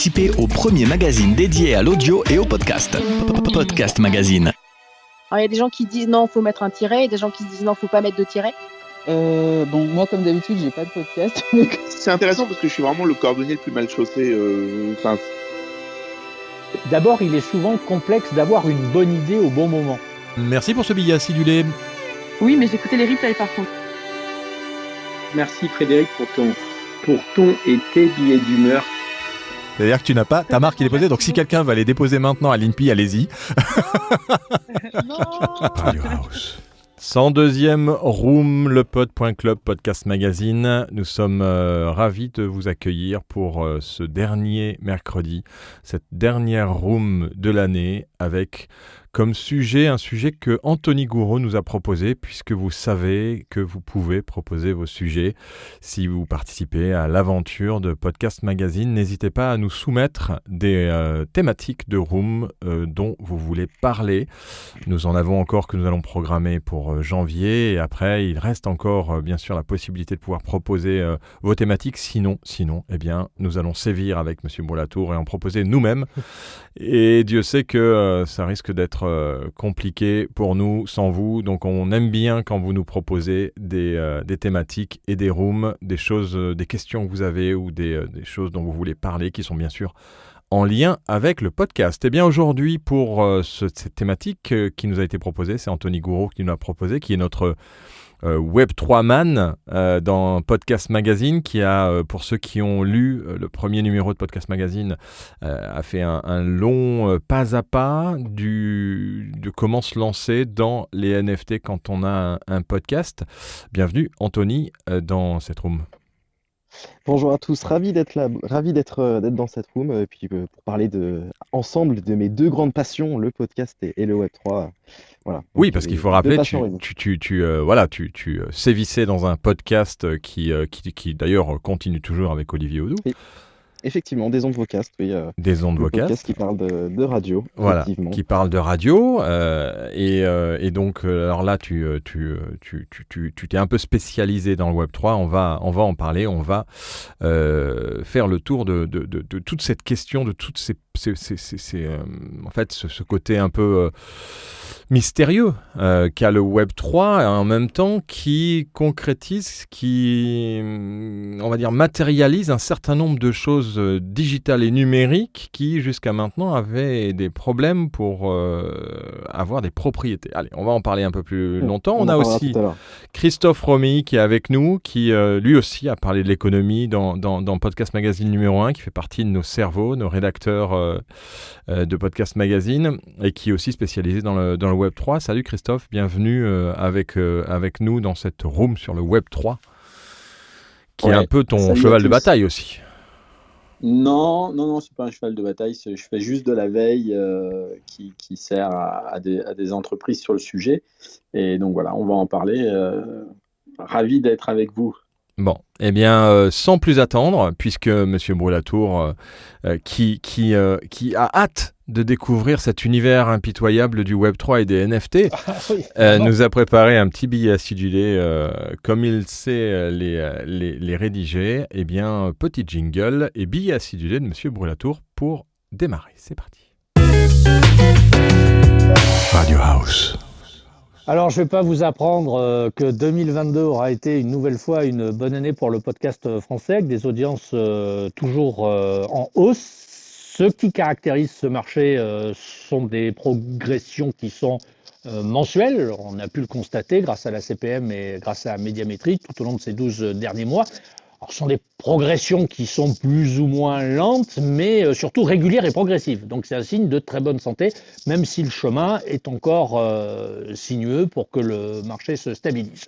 participez au premier magazine dédié à l'audio et au podcast. Podcast Magazine. Alors, il y a des gens qui disent non, faut mettre un tiret, et des gens qui disent non, faut pas mettre de tiret. Bon, moi, comme d'habitude, j'ai pas de podcast. C'est intéressant parce que je suis vraiment le cordonnier le plus mal chaussé. D'abord, il est souvent complexe d'avoir une bonne idée au bon moment. Merci pour ce billet acidulé. Oui, mais j'écoutais les replays par contre. Merci Frédéric pour ton et tes billets d'humeur. C'est-à-dire que tu n'as pas ta marque, il est posée. Donc si quelqu'un va les déposer maintenant à l'INPI, allez-y. Radio House. 102e Room, lepod.club, podcast magazine. Nous sommes ravis de vous accueillir pour ce dernier mercredi, cette dernière Room de l'année avec comme sujet, un sujet que Anthony Gouraud nous a proposé, puisque vous savez que vous pouvez proposer vos sujets si vous participez à l'aventure de Podcast Magazine. N'hésitez pas à nous soumettre des thématiques de room dont vous voulez parler. Nous en avons encore que nous allons programmer pour janvier, et après il reste encore bien sûr la possibilité de pouvoir proposer vos thématiques. Sinon, eh bien, nous allons sévir avec Monsieur Brulatour et en proposer nous-mêmes. Et Dieu sait que ça risque d'être compliqué pour nous sans vous, donc on aime bien quand vous nous proposez des thématiques et des rooms, des choses, des questions que vous avez ou des choses dont vous voulez parler qui sont bien sûr en lien avec le podcast. Et bien aujourd'hui pour cette thématique qui nous a été proposée, c'est Anthony Gouraud qui nous l'a proposé, qui est notre Web3 Man dans Podcast Magazine, qui a, pour ceux qui ont lu le premier numéro de Podcast Magazine, a fait un long pas à pas de comment se lancer dans les NFT quand on a un podcast. Bienvenue Anthony dans cette room. Bonjour à tous, ravi d'être là, ravi d'être dans cette room, et puis pour parler ensemble de mes deux grandes passions, le podcast et le Web3. Voilà. Oui, Donc, parce qu'il faut rappeler, tu réunies. sévissais dans un podcast qui d'ailleurs continue toujours avec Olivier Audou. Oui. Effectivement, des ondes vocast, oui. Des ondes vocast. Podcast qui parle de radio, voilà, effectivement. qui parle de radio. Et donc, alors là, tu t'es un peu spécialisé dans le Web3. On va en parler. On va faire le tour de toute cette question, de toutes ces en fait, ce côté un peu mystérieux qu'a le Web3, et en même temps qui concrétise, qui, on va dire, matérialise un certain nombre de choses digitales et numériques qui, jusqu'à maintenant, avaient des problèmes pour avoir des propriétés. Allez, on va en parler un peu plus longtemps. On a aussi Christophe Romy qui est avec nous, qui lui aussi a parlé de l'économie dans Podcast Magazine numéro 1, qui fait partie de nos cerveaux, nos rédacteurs de Podcast Magazine, et qui est aussi spécialisé dans le Web3. Salut Christophe, bienvenue avec nous dans cette room sur le Web3, qui est un peu ton cheval de bataille aussi. Non, c'est pas un cheval de bataille, je fais juste de la veille qui sert à des entreprises sur le sujet. Et donc voilà, on va en parler. Ravi d'être avec vous. Bon, eh bien, sans plus attendre, puisque Monsieur Brulatour, qui a hâte de découvrir cet univers impitoyable du Web3 et des NFT, nous a préparé un petit billet acidulé, comme il sait les rédiger. Eh bien, petit jingle et billet acidulé de Monsieur Brulatour pour démarrer. C'est parti. Radio House. Alors, je ne vais pas vous apprendre que 2022 aura été une nouvelle fois une bonne année pour le podcast français, avec des audiences toujours en hausse. Ce qui caractérise ce marché sont des progressions qui sont mensuelles. On a pu le constater grâce à la CPM et grâce à Médiamétrie tout au long de ces 12 derniers mois. Alors, ce sont des progressions qui sont plus ou moins lentes, mais surtout régulières et progressives. Donc c'est un signe de très bonne santé, même si le chemin est encore sinueux pour que le marché se stabilise.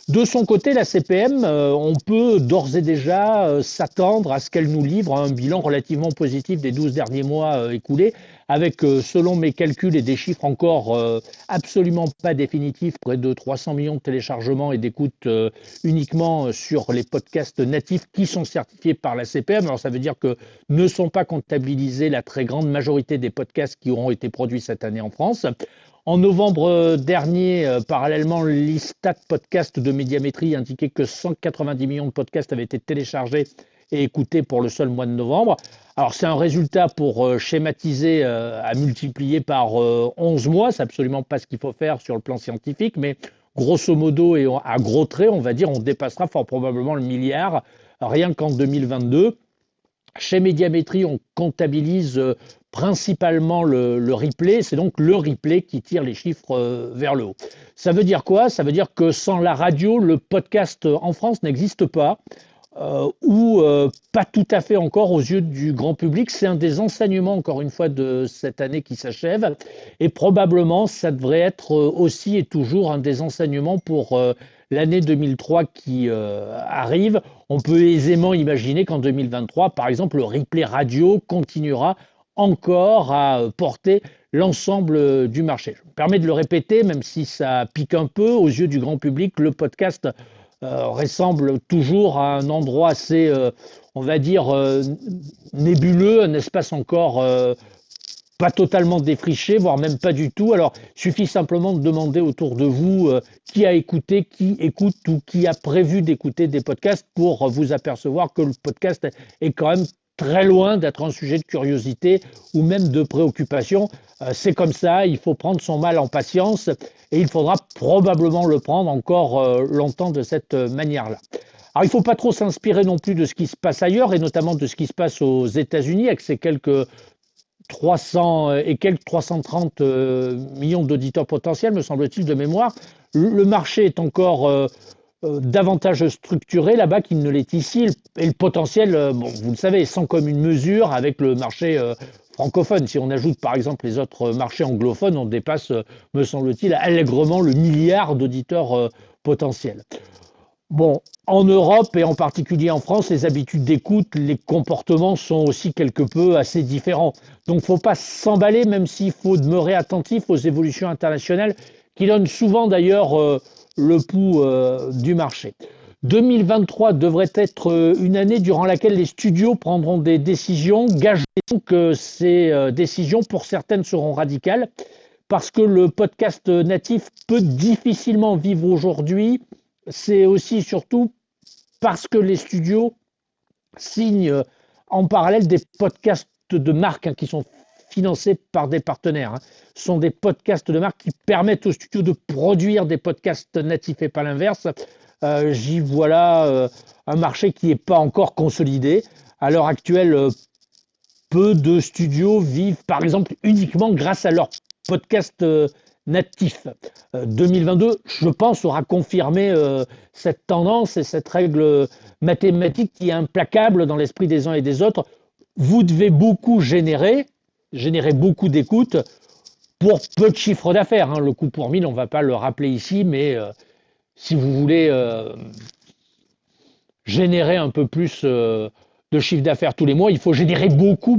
De son côté, la CPM, on peut d'ores et déjà s'attendre à ce qu'elle nous livre un bilan relativement positif des 12 derniers mois écoulés, avec, selon mes calculs et des chiffres encore absolument pas définitifs, près de 300 millions de téléchargements et d'écoutes uniquement sur les podcasts natifs qui sont certifiés par la CPM. Alors ça veut dire que ne sont pas comptabilisés la très grande majorité des podcasts qui auront été produits cette année en France. En novembre dernier, parallèlement, l'Istat Podcast de Médiamétrie indiquait que 190 millions de podcasts avaient été téléchargés et écoutés pour le seul mois de novembre. Alors c'est un résultat pour schématiser à multiplier par 11 mois, c'est absolument pas ce qu'il faut faire sur le plan scientifique, mais grosso modo et à gros traits, on va dire, on dépassera fort probablement le milliard rien qu'en 2022. Chez Médiamétrie, on comptabilise principalement le replay, c'est donc le replay qui tire les chiffres vers le haut. Ça veut dire quoi? Ça veut dire que sans la radio, le podcast en France n'existe pas. Ou pas tout à fait encore aux yeux du grand public. C'est un des enseignements, encore une fois, de cette année qui s'achève. Et probablement, ça devrait être aussi et toujours un des enseignements pour l'année 2003 qui arrive. On peut aisément imaginer qu'en 2023, par exemple, le replay radio continuera encore à porter l'ensemble du marché. Je me permets de le répéter, même si ça pique un peu aux yeux du grand public, le podcast ressemble toujours à un endroit assez, on va dire, nébuleux, un espace encore pas totalement défriché, voire même pas du tout. Alors, il suffit simplement de demander autour de vous qui a écouté, qui écoute ou qui a prévu d'écouter des podcasts pour vous apercevoir que le podcast est quand même très loin d'être un sujet de curiosité ou même de préoccupation. C'est comme ça, il faut prendre son mal en patience et il faudra probablement le prendre encore longtemps de cette manière-là. Alors il ne faut pas trop s'inspirer non plus de ce qui se passe ailleurs et notamment de ce qui se passe aux États-Unis avec ces quelques 330 millions d'auditeurs potentiels, me semble-t-il, de mémoire. Le marché est encore davantage structuré là-bas qu'il ne l'est ici. Et le potentiel, bon, vous le savez, est sans commune mesure avec le marché francophone. Si on ajoute par exemple les autres marchés anglophones, on dépasse, me semble-t-il, allègrement le milliard d'auditeurs potentiels. Bon, en Europe et en particulier en France, les habitudes d'écoute, les comportements sont aussi quelque peu assez différents. Donc, il ne faut pas s'emballer, même s'il faut demeurer attentif aux évolutions internationales qui donnent souvent d'ailleurs le pouls du marché. 2023 devrait être une année durant laquelle les studios prendront des décisions. Gageons que ces décisions, pour certaines, seront radicales, parce que le podcast natif peut difficilement vivre aujourd'hui. C'est aussi et surtout parce que les studios signent en parallèle des podcasts de marque qui sont financés par des partenaires. Ce sont des podcasts de marque qui permettent aux studios de produire des podcasts natifs et pas l'inverse. J'y vois là un marché qui n'est pas encore consolidé. À l'heure actuelle, peu de studios vivent par exemple uniquement grâce à leurs podcasts natifs. 2022, je pense, aura confirmé cette tendance et cette règle mathématique qui est implacable dans l'esprit des uns et des autres. Vous devez beaucoup générer beaucoup d'écoutes pour peu de chiffre d'affaires. Le coût pour 1000, on ne va pas le rappeler ici, mais si vous voulez générer un peu plus de chiffre d'affaires tous les mois, il faut générer beaucoup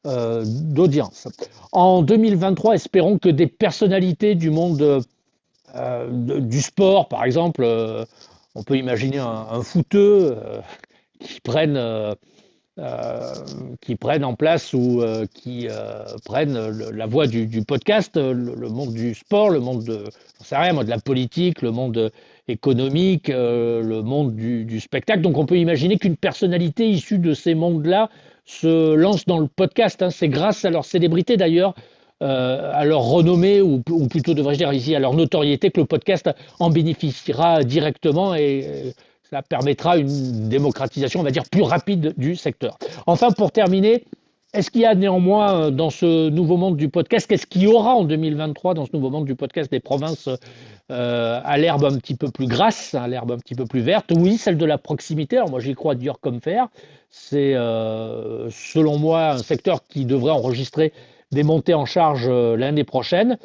d'audience. En 2023, espérons que des personnalités du monde du sport, par exemple, on peut imaginer un footeux qui prennent en place ou qui prennent la voie du podcast, le monde du sport, le monde de la politique, le monde économique, le monde du spectacle. Donc on peut imaginer qu'une personnalité issue de ces mondes-là se lance dans le podcast. C'est grâce à leur célébrité d'ailleurs, à leur renommée, ou plutôt devrais-je dire ici à leur notoriété, que le podcast en bénéficiera directement et cela permettra une démocratisation, on va dire, plus rapide du secteur. Enfin, pour terminer, est-ce qu'il y a néanmoins dans ce nouveau monde du podcast, qu'est-ce qu'il y aura en 2023 dans ce nouveau monde du podcast des provinces à l'herbe un petit peu plus grasse, à l'herbe un petit peu plus verte? Oui, celle de la proximité. Alors moi, j'y crois dur comme fer. C'est, selon moi, un secteur qui devrait enregistrer des montées en charge l'année prochaine.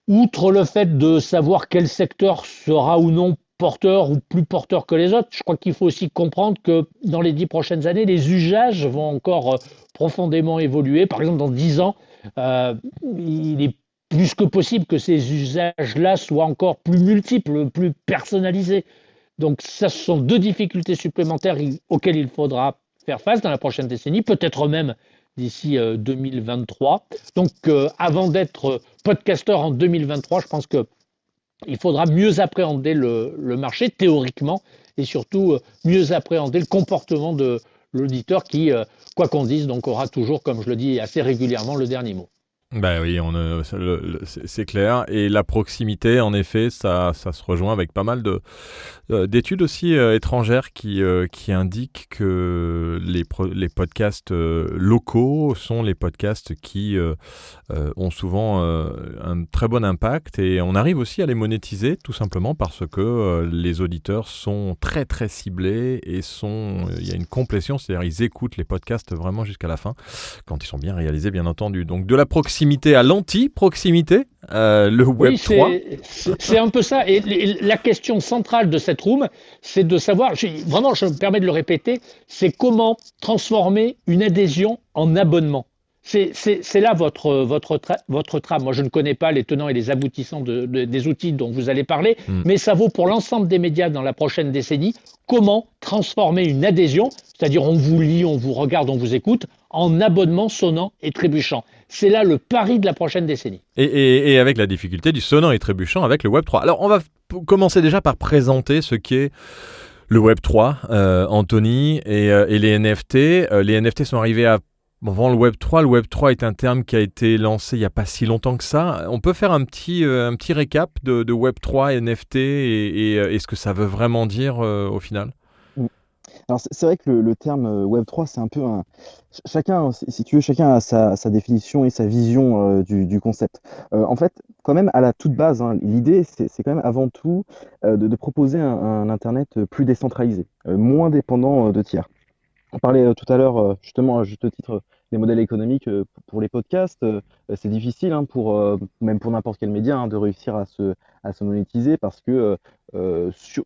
Outre le fait de savoir quel secteur sera ou non porteur ou plus porteur que les autres, je crois qu'il faut aussi comprendre que dans les 10 prochaines années, les usages vont encore profondément évoluer. Par exemple, dans 10 ans, il est plus que possible que ces usages-là soient encore plus multiples, plus personnalisés. Donc ça, ce sont deux difficultés supplémentaires auxquelles il faudra faire face dans la prochaine décennie, peut-être même d'ici 2023. Donc avant d'être podcasteur en 2023, je pense qu'il faudra mieux appréhender le marché théoriquement et surtout mieux appréhender le comportement de l'auditeur qui, quoi qu'on dise, donc aura toujours, comme je le dis assez régulièrement, le dernier mot. Ben oui, c'est clair. Et la proximité, en effet, ça se rejoint avec pas mal d'études aussi étrangères qui indiquent que les podcasts locaux sont les podcasts qui ont souvent un très bon impact. Et on arrive aussi à les monétiser, tout simplement parce que les auditeurs sont très très ciblés et il y a une complétion, c'est-à-dire ils écoutent les podcasts vraiment jusqu'à la fin, quand ils sont bien réalisés, bien entendu. Donc de la proximité à l'anti-proximité, le Web3. C'est un peu ça. Et la question centrale de cette room, c'est de savoir, vraiment je me permets de le répéter, c'est comment transformer une adhésion en abonnement. C'est là votre trame. Moi, je ne connais pas les tenants et les aboutissants des outils dont vous allez parler, mais ça vaut pour l'ensemble des médias dans la prochaine décennie. Comment transformer une adhésion, c'est-à-dire on vous lit, on vous regarde, on vous écoute, en abonnement sonnant et trébuchant. C'est là le pari de la prochaine décennie. Et avec la difficulté du sonnant et trébuchant avec le Web3. Alors, on va commencer déjà par présenter ce qu'est le Web3, Anthony, et les NFT. Les NFT sont arrivés avant le Web3. Le Web3 est un terme qui a été lancé il n'y a pas si longtemps que ça. On peut faire un petit récap de Web3, NFT et ce que ça veut vraiment dire au final? Alors c'est vrai que le terme Web3, c'est un peu chacun, si tu veux, chacun a sa définition et sa vision du concept. En fait, quand même, à la toute base, hein, l'idée, c'est quand même avant tout de proposer un Internet plus décentralisé, moins dépendant de tiers. On parlait tout à l'heure, justement, à juste titre, des modèles économiques pour les podcasts. C'est difficile, hein, même pour n'importe quel média, hein, de réussir à se monétiser parce que,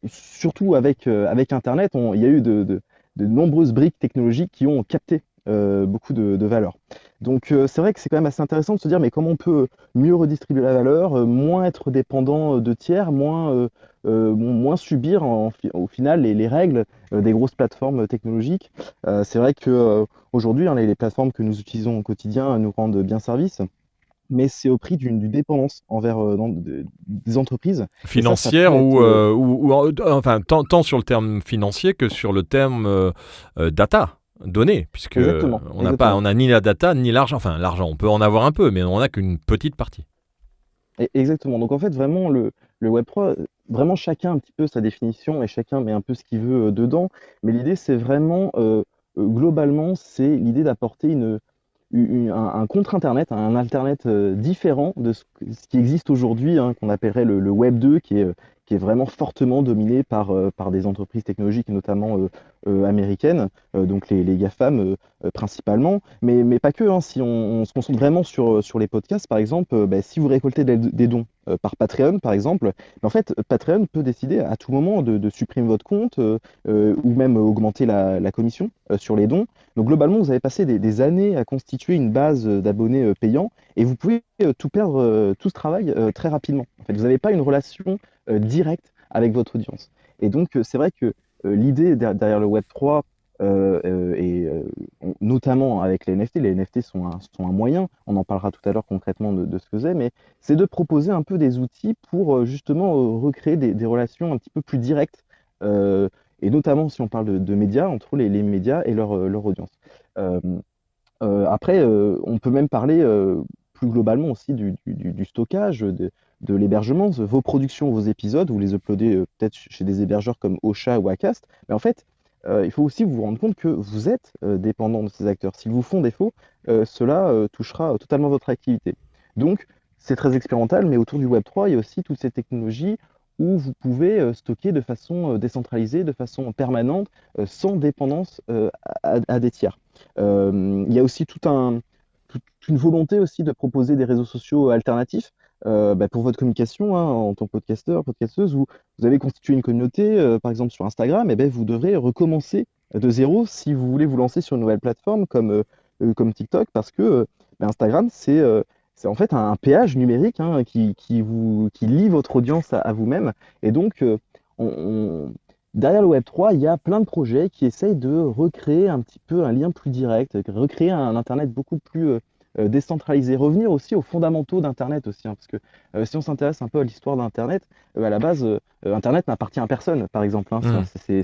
surtout avec Internet, il y a eu de nombreuses briques technologiques qui ont capté beaucoup de valeur. Donc c'est vrai que c'est quand même assez intéressant de se dire mais comment on peut mieux redistribuer la valeur, moins être dépendant de tiers, moins subir au final les règles des grosses plateformes technologiques. C'est vrai que aujourd'hui, hein, les plateformes que nous utilisons au quotidien nous rendent bien service, mais c'est au prix d'une dépendance envers des entreprises. Financière enfin tant sur le terme financier que sur le terme data. Données, puisque on n'a ni la data ni l'argent. Enfin, l'argent, on peut en avoir un peu, mais on n'a qu'une petite partie. Exactement. Donc en fait, vraiment, le Web3, vraiment chacun a un petit peu sa définition et chacun met un peu ce qu'il veut dedans. Mais l'idée, c'est vraiment, globalement, c'est l'idée d'apporter un contre-Internet, un Internet différent de ce qui existe aujourd'hui, hein, qu'on appellerait le Web 2, qui est vraiment fortement dominé par des entreprises technologiques, notamment américaines, donc les GAFAM principalement, mais pas que, hein. Si on se concentre vraiment sur les podcasts, par exemple, si vous récoltez des dons par Patreon, par exemple, en fait, Patreon peut décider à tout moment de supprimer votre compte ou même augmenter la commission sur les dons. Donc globalement, vous avez passé des années à constituer une base d'abonnés payants et vous pouvez tout perdre, tout ce travail très rapidement. En fait, vous n'avez pas une relation directe avec votre audience. Et donc, c'est vrai que l'idée derrière le Web3, notamment avec les NFT sont un moyen, on en parlera tout à l'heure concrètement de ce que c'est, mais c'est de proposer un peu des outils pour justement recréer des relations un petit peu plus directes, et notamment si on parle de médias, entre les médias et leur audience. Après, on peut même parler plus globalement aussi du stockage, de l'hébergement. Vos productions, vos épisodes, vous les uploadez peut-être chez des hébergeurs comme Ocha ou Acast, mais en fait, il faut aussi vous rendre compte que vous êtes dépendant de ces acteurs. S'ils vous font défaut, cela touchera totalement votre activité. Donc, c'est très expérimental, mais autour du Web3, il y a aussi toutes ces technologies où vous pouvez stocker de façon décentralisée, de façon permanente, sans dépendance à des tiers. Il y a aussi toute une volonté aussi de proposer des réseaux sociaux alternatifs pour votre communication, hein, en tant que podcasteur, podcasteuse, vous avez constitué une communauté, par exemple sur Instagram, et vous devrez recommencer de zéro si vous voulez vous lancer sur une nouvelle plateforme comme TikTok, parce que Instagram, c'est en fait un péage numérique, hein, qui lie votre audience à vous-même. Et donc, derrière le Web3, il y a plein de projets qui essayent de recréer un petit peu un lien plus direct, recréer un Internet beaucoup plus décentraliser, revenir aussi aux fondamentaux d'Internet aussi, hein, parce que si on s'intéresse un peu à l'histoire d'Internet, à la base, Internet n'appartient à personne, par exemple. Hein,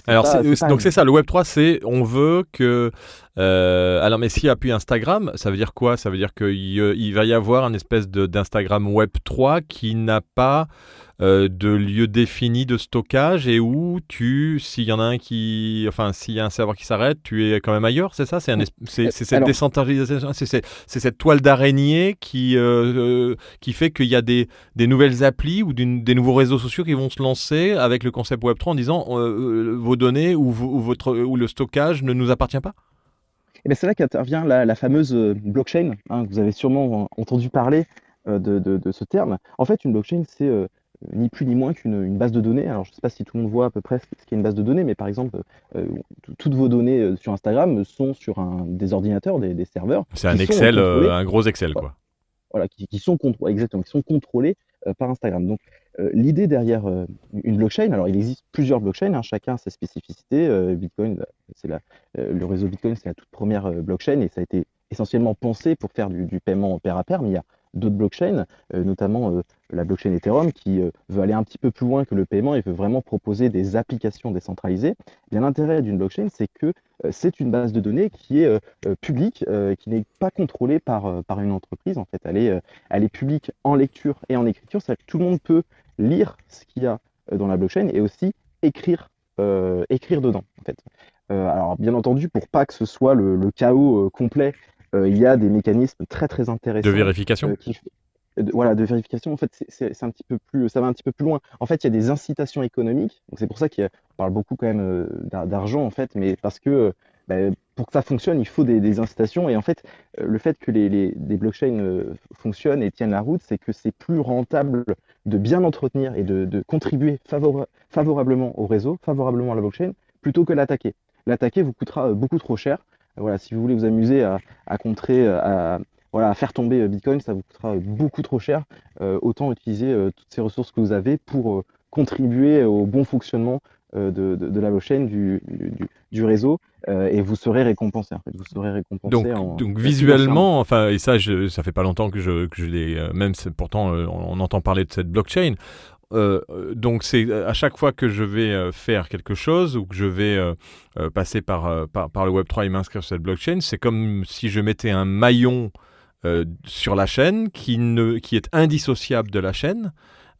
Alors, donc pas c'est ça, le Web3, c'est on veut que... alors, mais s'il appuie Instagram, ça veut dire quoi? Ça veut dire qu'il va y avoir un espèce d'Instagram Web3 qui n'a pas de lieu défini de stockage et où s'il y en a un s'il y a un serveur qui s'arrête, tu es quand même ailleurs, c'est ça? C'est cette Alors, décentralisation, c'est cette toile d'araignée qui fait qu'il y a des nouvelles applis ou des nouveaux réseaux sociaux qui vont se lancer avec le concept Web3 en disant vos données ou le stockage ne nous appartient pas? et ben, c'est là qu'intervient la fameuse blockchain, hein, vous avez sûrement entendu parler de ce terme. En fait, une blockchain, c'est ni plus ni moins qu'une base de données. Alors, je ne sais pas si tout le monde voit à peu près ce qu'est une base de données, mais par exemple, toutes vos données sur Instagram sont sur des ordinateurs, des serveurs, C'est un qui sont Excel, contrôlés. un gros Excel, Voilà, quoi. voilà, exactement, qui sont contrôlés par Instagram. Donc, l'idée derrière une blockchain, alors il existe plusieurs blockchains, hein, chacun a ses spécificités. Bitcoin, le réseau Bitcoin, c'est la toute première blockchain et ça a été essentiellement pensé pour faire du paiement pair à pair, mais il y a d'autres blockchains, notamment la blockchain Ethereum, qui veut aller un petit peu plus loin que le paiement et veut vraiment proposer des applications décentralisées. Bien, l'intérêt d'une blockchain, c'est que c'est une base de données qui est publique, qui n'est pas contrôlée par une entreprise. En fait, elle est publique en lecture et en écriture, c'est-à-dire que tout le monde peut lire ce qu'il y a dans la blockchain et aussi écrire dedans, en fait. Alors, bien entendu, pour pas que ce soit le chaos complet, il y a des mécanismes très très De intéressants vérification? voilà, de vérification. En fait, c'est un petit peu plus, ça va un petit peu plus loin. En fait, il y a des incitations économiques. Donc, c'est pour ça qu'on parle beaucoup quand même d'argent, en fait, mais parce que bah, pour que ça fonctionne, il faut des incitations. Et en fait, le fait que des blockchains fonctionnent et tiennent la route, c'est que c'est plus rentable de bien entretenir et de contribuer favorablement au réseau, favorablement à la blockchain, plutôt que l'attaquer. L'attaquer vous coûtera beaucoup trop cher. Voilà, si vous voulez vous amuser à contrer, voilà, à faire tomber Bitcoin, ça vous coûtera beaucoup trop cher. Autant utiliser toutes ces ressources que vous avez pour contribuer au bon fonctionnement de la blockchain, du réseau, et vous serez récompensé. En fait, vous serez récompensé Donc financièrement. visuellement, enfin, et ça, ça fait pas longtemps que je l'ai, pourtant, on entend parler de cette blockchain. Donc c'est à chaque fois que je vais faire quelque chose ou que je vais passer par le Web3 et m'inscrire sur cette blockchain, c'est comme si je mettais un maillon sur la chaîne qui est indissociable de la chaîne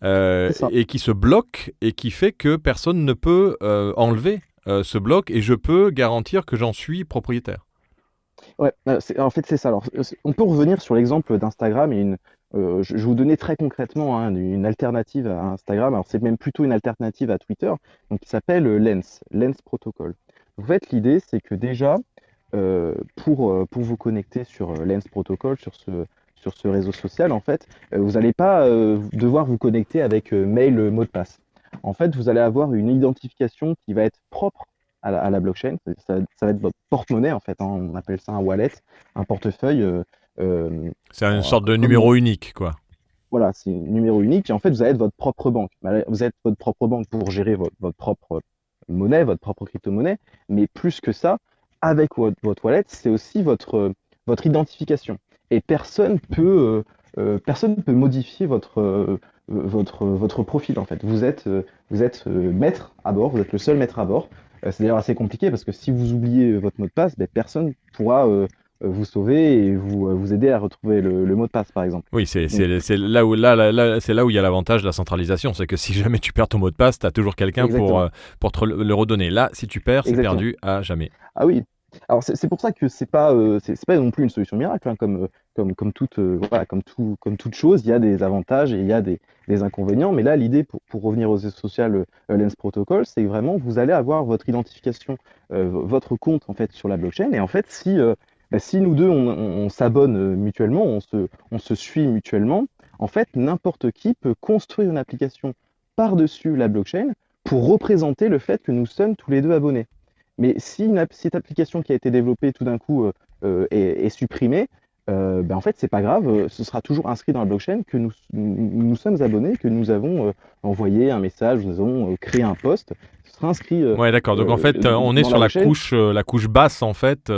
C'est ça. et qui se bloque et qui fait que personne ne peut enlever ce bloc et je peux garantir que j'en suis propriétaire. Ouais, en fait, c'est ça. Alors, on peut revenir sur l'exemple d'Instagram et je vais vous donner très concrètement hein, une alternative à Instagram. Alors, c'est même plutôt une alternative à Twitter, donc qui s'appelle Lens Protocol. En fait, l'idée, c'est que déjà, pour vous connecter sur Lens Protocol, sur ce réseau social, en fait, vous n'allez pas devoir vous connecter avec mail, mot de passe. En fait, vous allez avoir une identification qui va être propre à la blockchain. Ça va être votre porte-monnaie, en fait, hein. On appelle ça un wallet, un portefeuille. C'est une sorte de Comme numéro unique, quoi. voilà, c'est un numéro unique. Et en fait, vous allez être votre propre banque. Vous êtes votre propre banque pour gérer votre propre monnaie, votre propre crypto-monnaie. Mais plus que ça, avec votre wallet, c'est aussi votre identification. Et personne peut modifier votre profil, en fait. Vous êtes maître à bord, vous êtes le seul maître à bord. C'est d'ailleurs assez compliqué parce que si vous oubliez votre mot de passe, ben, personne pourra vous sauver et vous aider à retrouver le mot de passe, par exemple. Oui, c'est Donc, là où c'est là où il y a l'avantage de la centralisation, c'est que si jamais tu perds ton mot de passe, tu as toujours quelqu'un exactement. pour te le redonner. Là, si tu perds, c'est Exactement. perdu à jamais. Ah oui. Alors c'est pour ça que c'est pas non plus une solution miracle, hein, comme toute voilà, comme toute chose, il y a des avantages et il y a des inconvénients. Mais là, l'idée pour revenir aux réseaux sociaux Lens Protocol, c'est que vraiment vous allez avoir votre identification, votre compte en fait sur la blockchain. Et en fait, si nous deux on s'abonne mutuellement, on se suit mutuellement, en fait n'importe qui peut construire une application par-dessus la blockchain pour représenter le fait que nous sommes tous les deux abonnés. Mais si cette application qui a été développée tout d'un coup est supprimée, en fait, c'est pas grave, ce sera toujours inscrit dans la blockchain que nous sommes abonnés, que nous avons envoyé un message, nous avons créé un post. Ce sera inscrit Ouais, d'accord. Donc en fait, on est dans sur la la couche basse en fait.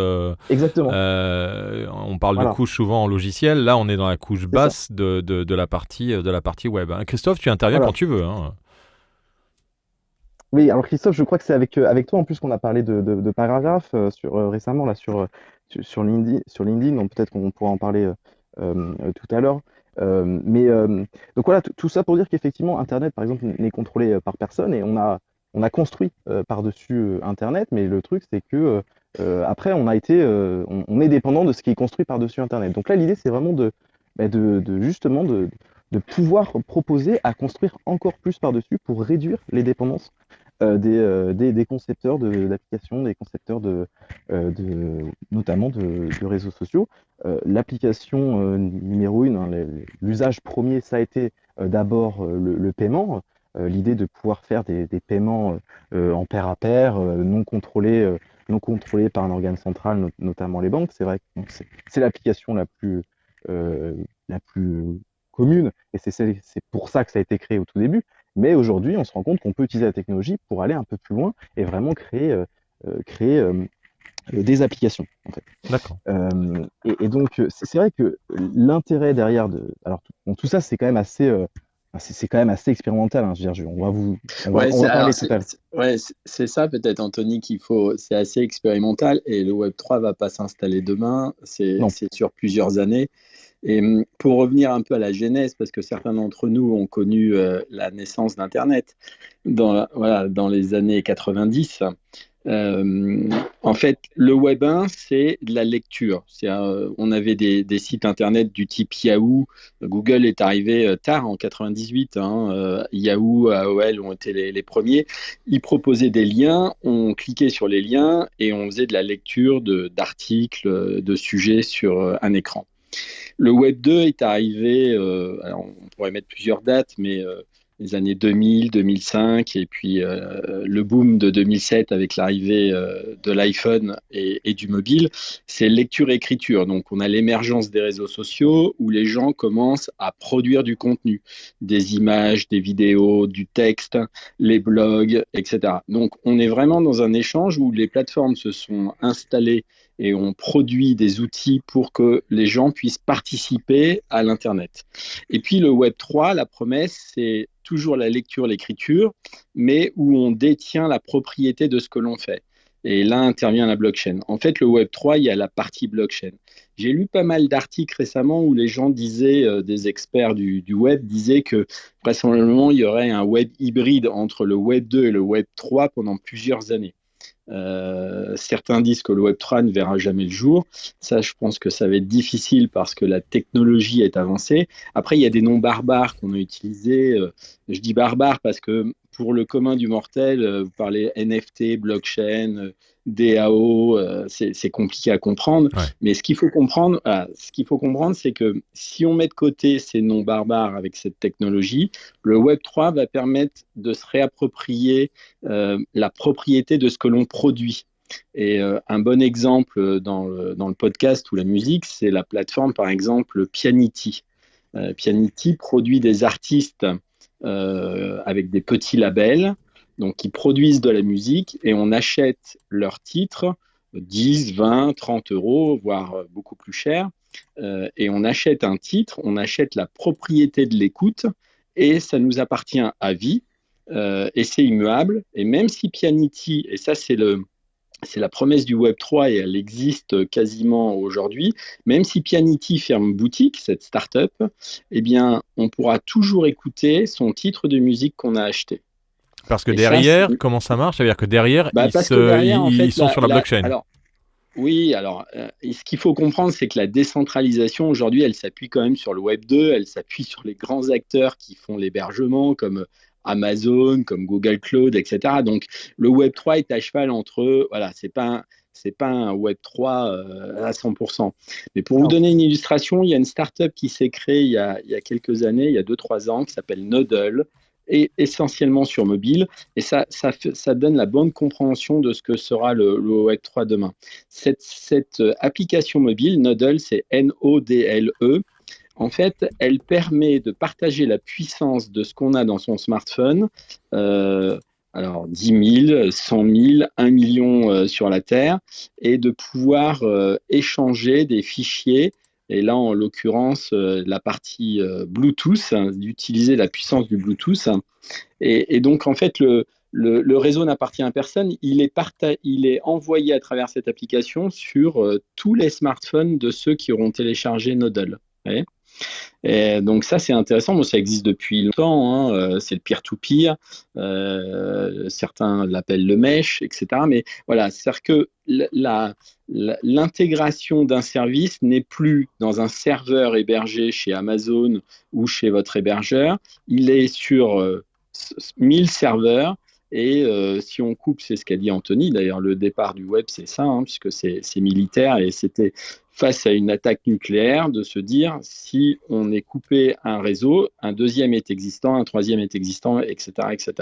Exactement. On parle de Voilà, couche souvent en logiciel. Là, on est dans la couche c'est ça. basse de la partie web. Hein. Christophe, tu interviens Voilà. quand tu veux. Hein. Oui, alors Christophe, je crois que c'est avec toi en plus qu'on a parlé de paragraphes récemment là sur LinkedIn, donc peut-être qu'on pourra en parler tout à l'heure. Donc voilà, tout ça pour dire qu'effectivement Internet par exemple n'est contrôlé par personne et on a construit par-dessus Internet, mais le truc c'est que après on est dépendant de ce qui est construit par-dessus Internet. Donc là l'idée c'est vraiment justement de pouvoir proposer à construire encore plus par-dessus pour réduire les dépendances des concepteurs d'applications, des concepteurs notamment de réseaux sociaux. L'application numéro une, hein, l'usage premier, ça a été d'abord le paiement, l'idée de pouvoir faire des paiements en pair à pair, non contrôlés par un organe central, notamment les banques. C'est vrai que bon, c'est l'application la plus commune, et c'est pour ça que ça a été créé au tout début. Mais aujourd'hui, on se rend compte qu'on peut utiliser la technologie pour aller un peu plus loin et vraiment créer des applications, en fait. D'accord. Et donc, c'est vrai que l'intérêt derrière alors, tout ça, c'est quand même c'est quand même assez expérimental. Hein, je veux dire, on va parler tout à l'heure. C'est ça peut-être, Anthony, c'est assez expérimental et le Web3 va pas s'installer demain, c'est Non. sur plusieurs années. Et pour revenir un peu à la genèse, parce que certains d'entre nous ont connu la naissance d'Internet dans les années 90, en fait, le Web 1, c'est de la lecture. On avait des sites Internet du type Yahoo. Google est arrivé tard, en 98. Yahoo, AOL ont été les premiers. Ils proposaient des liens, on cliquait sur les liens et on faisait de la lecture d'articles, de sujets sur un écran. Le Web 2 est arrivé, alors on pourrait mettre plusieurs dates, mais les années 2000, 2005, et puis le boom de 2007 avec l'arrivée de l'iPhone et du mobile, c'est lecture-écriture. Donc on a l'émergence des réseaux sociaux où les gens commencent à produire du contenu, des images, des vidéos, du texte, les blogs, etc. Donc on est vraiment dans un échange où les plateformes se sont installées et on produit des outils pour que les gens puissent participer à l'Internet. Et puis le Web 3, la promesse, c'est toujours la lecture, l'écriture, mais où on détient la propriété de ce que l'on fait. Et là intervient la blockchain. En fait, le Web 3, il y a la partie blockchain. J'ai lu pas mal d'articles récemment où les gens disaient, des experts du web disaient que vraisemblablement, il y aurait un web hybride entre le Web 2 et le Web 3 pendant plusieurs années. Certains disent que le Web3 ne verra jamais le jour. Ça, je pense que ça va être difficile parce que la technologie est avancée. Après, il y a des noms barbares qu'on a utilisés. Je dis barbares parce que pour le commun du mortel, vous parlez NFT, blockchain, DAO, c'est compliqué à comprendre. Ouais. Mais ce qu'il faut comprendre, c'est que si on met de côté ces noms barbares avec cette technologie, le Web3 va permettre de se réapproprier la propriété de ce que l'on produit. Et un bon exemple dans le podcast ou la musique, c'est la plateforme, par exemple, Pianity. Pianity produit des artistes avec des petits labels, donc qui produisent de la musique, et on achète leurs titres 10, 20, 30 euros, voire beaucoup plus cher. Et on achète un titre, on achète la propriété de l'écoute, et ça nous appartient à vie. Et c'est immuable. Et même si Pianity, et ça c'est la promesse du Web3 et elle existe quasiment aujourd'hui, même si Pianity ferme boutique, cette start-up, eh bien, on pourra toujours écouter son titre de musique qu'on a acheté. Parce que derrière, comment ça marche? Ça veut dire que derrière, ils sont sur la blockchain. Oui, ce qu'il faut comprendre, c'est que la décentralisation, aujourd'hui, elle s'appuie quand même sur le Web 2, elle s'appuie sur les grands acteurs qui font l'hébergement, comme Amazon, comme Google Cloud, etc. Donc, le Web 3 est à cheval entre, voilà, c'est pas un Web 3 à 100%. Mais pour vous donner une illustration, il y a une start-up qui s'est créée il y a quelques années, il y a 2-3 ans, qui s'appelle Nodle, essentiellement sur mobile, et ça donne la bonne compréhension de ce que sera le Web3 demain. Cette application mobile, Nodle, c'est Nodle. En fait, elle permet de partager la puissance de ce qu'on a dans son smartphone, alors 10 000, 100 000, 1 million sur la Terre, et de pouvoir échanger des fichiers. Et là, en l'occurrence, la partie Bluetooth, d'utiliser la puissance du Bluetooth. Et donc, en fait, le réseau n'appartient à personne. Il est envoyé à travers cette application sur tous les smartphones de ceux qui auront téléchargé Nodle. Ouais. Et donc ça, c'est intéressant. Bon, ça existe depuis longtemps, hein. C'est le peer-to-peer. Certains l'appellent le mesh, etc. Mais voilà, c'est-à-dire que l'intégration d'un service n'est plus dans un serveur hébergé chez Amazon ou chez votre hébergeur. Il est sur 1000 serveurs. Et si on coupe, c'est ce qu'a dit Anthony, d'ailleurs le départ du web c'est ça, hein, puisque c'est militaire, et c'était face à une attaque nucléaire de se dire si on est coupé un réseau, un deuxième est existant, un troisième est existant, etc. etc.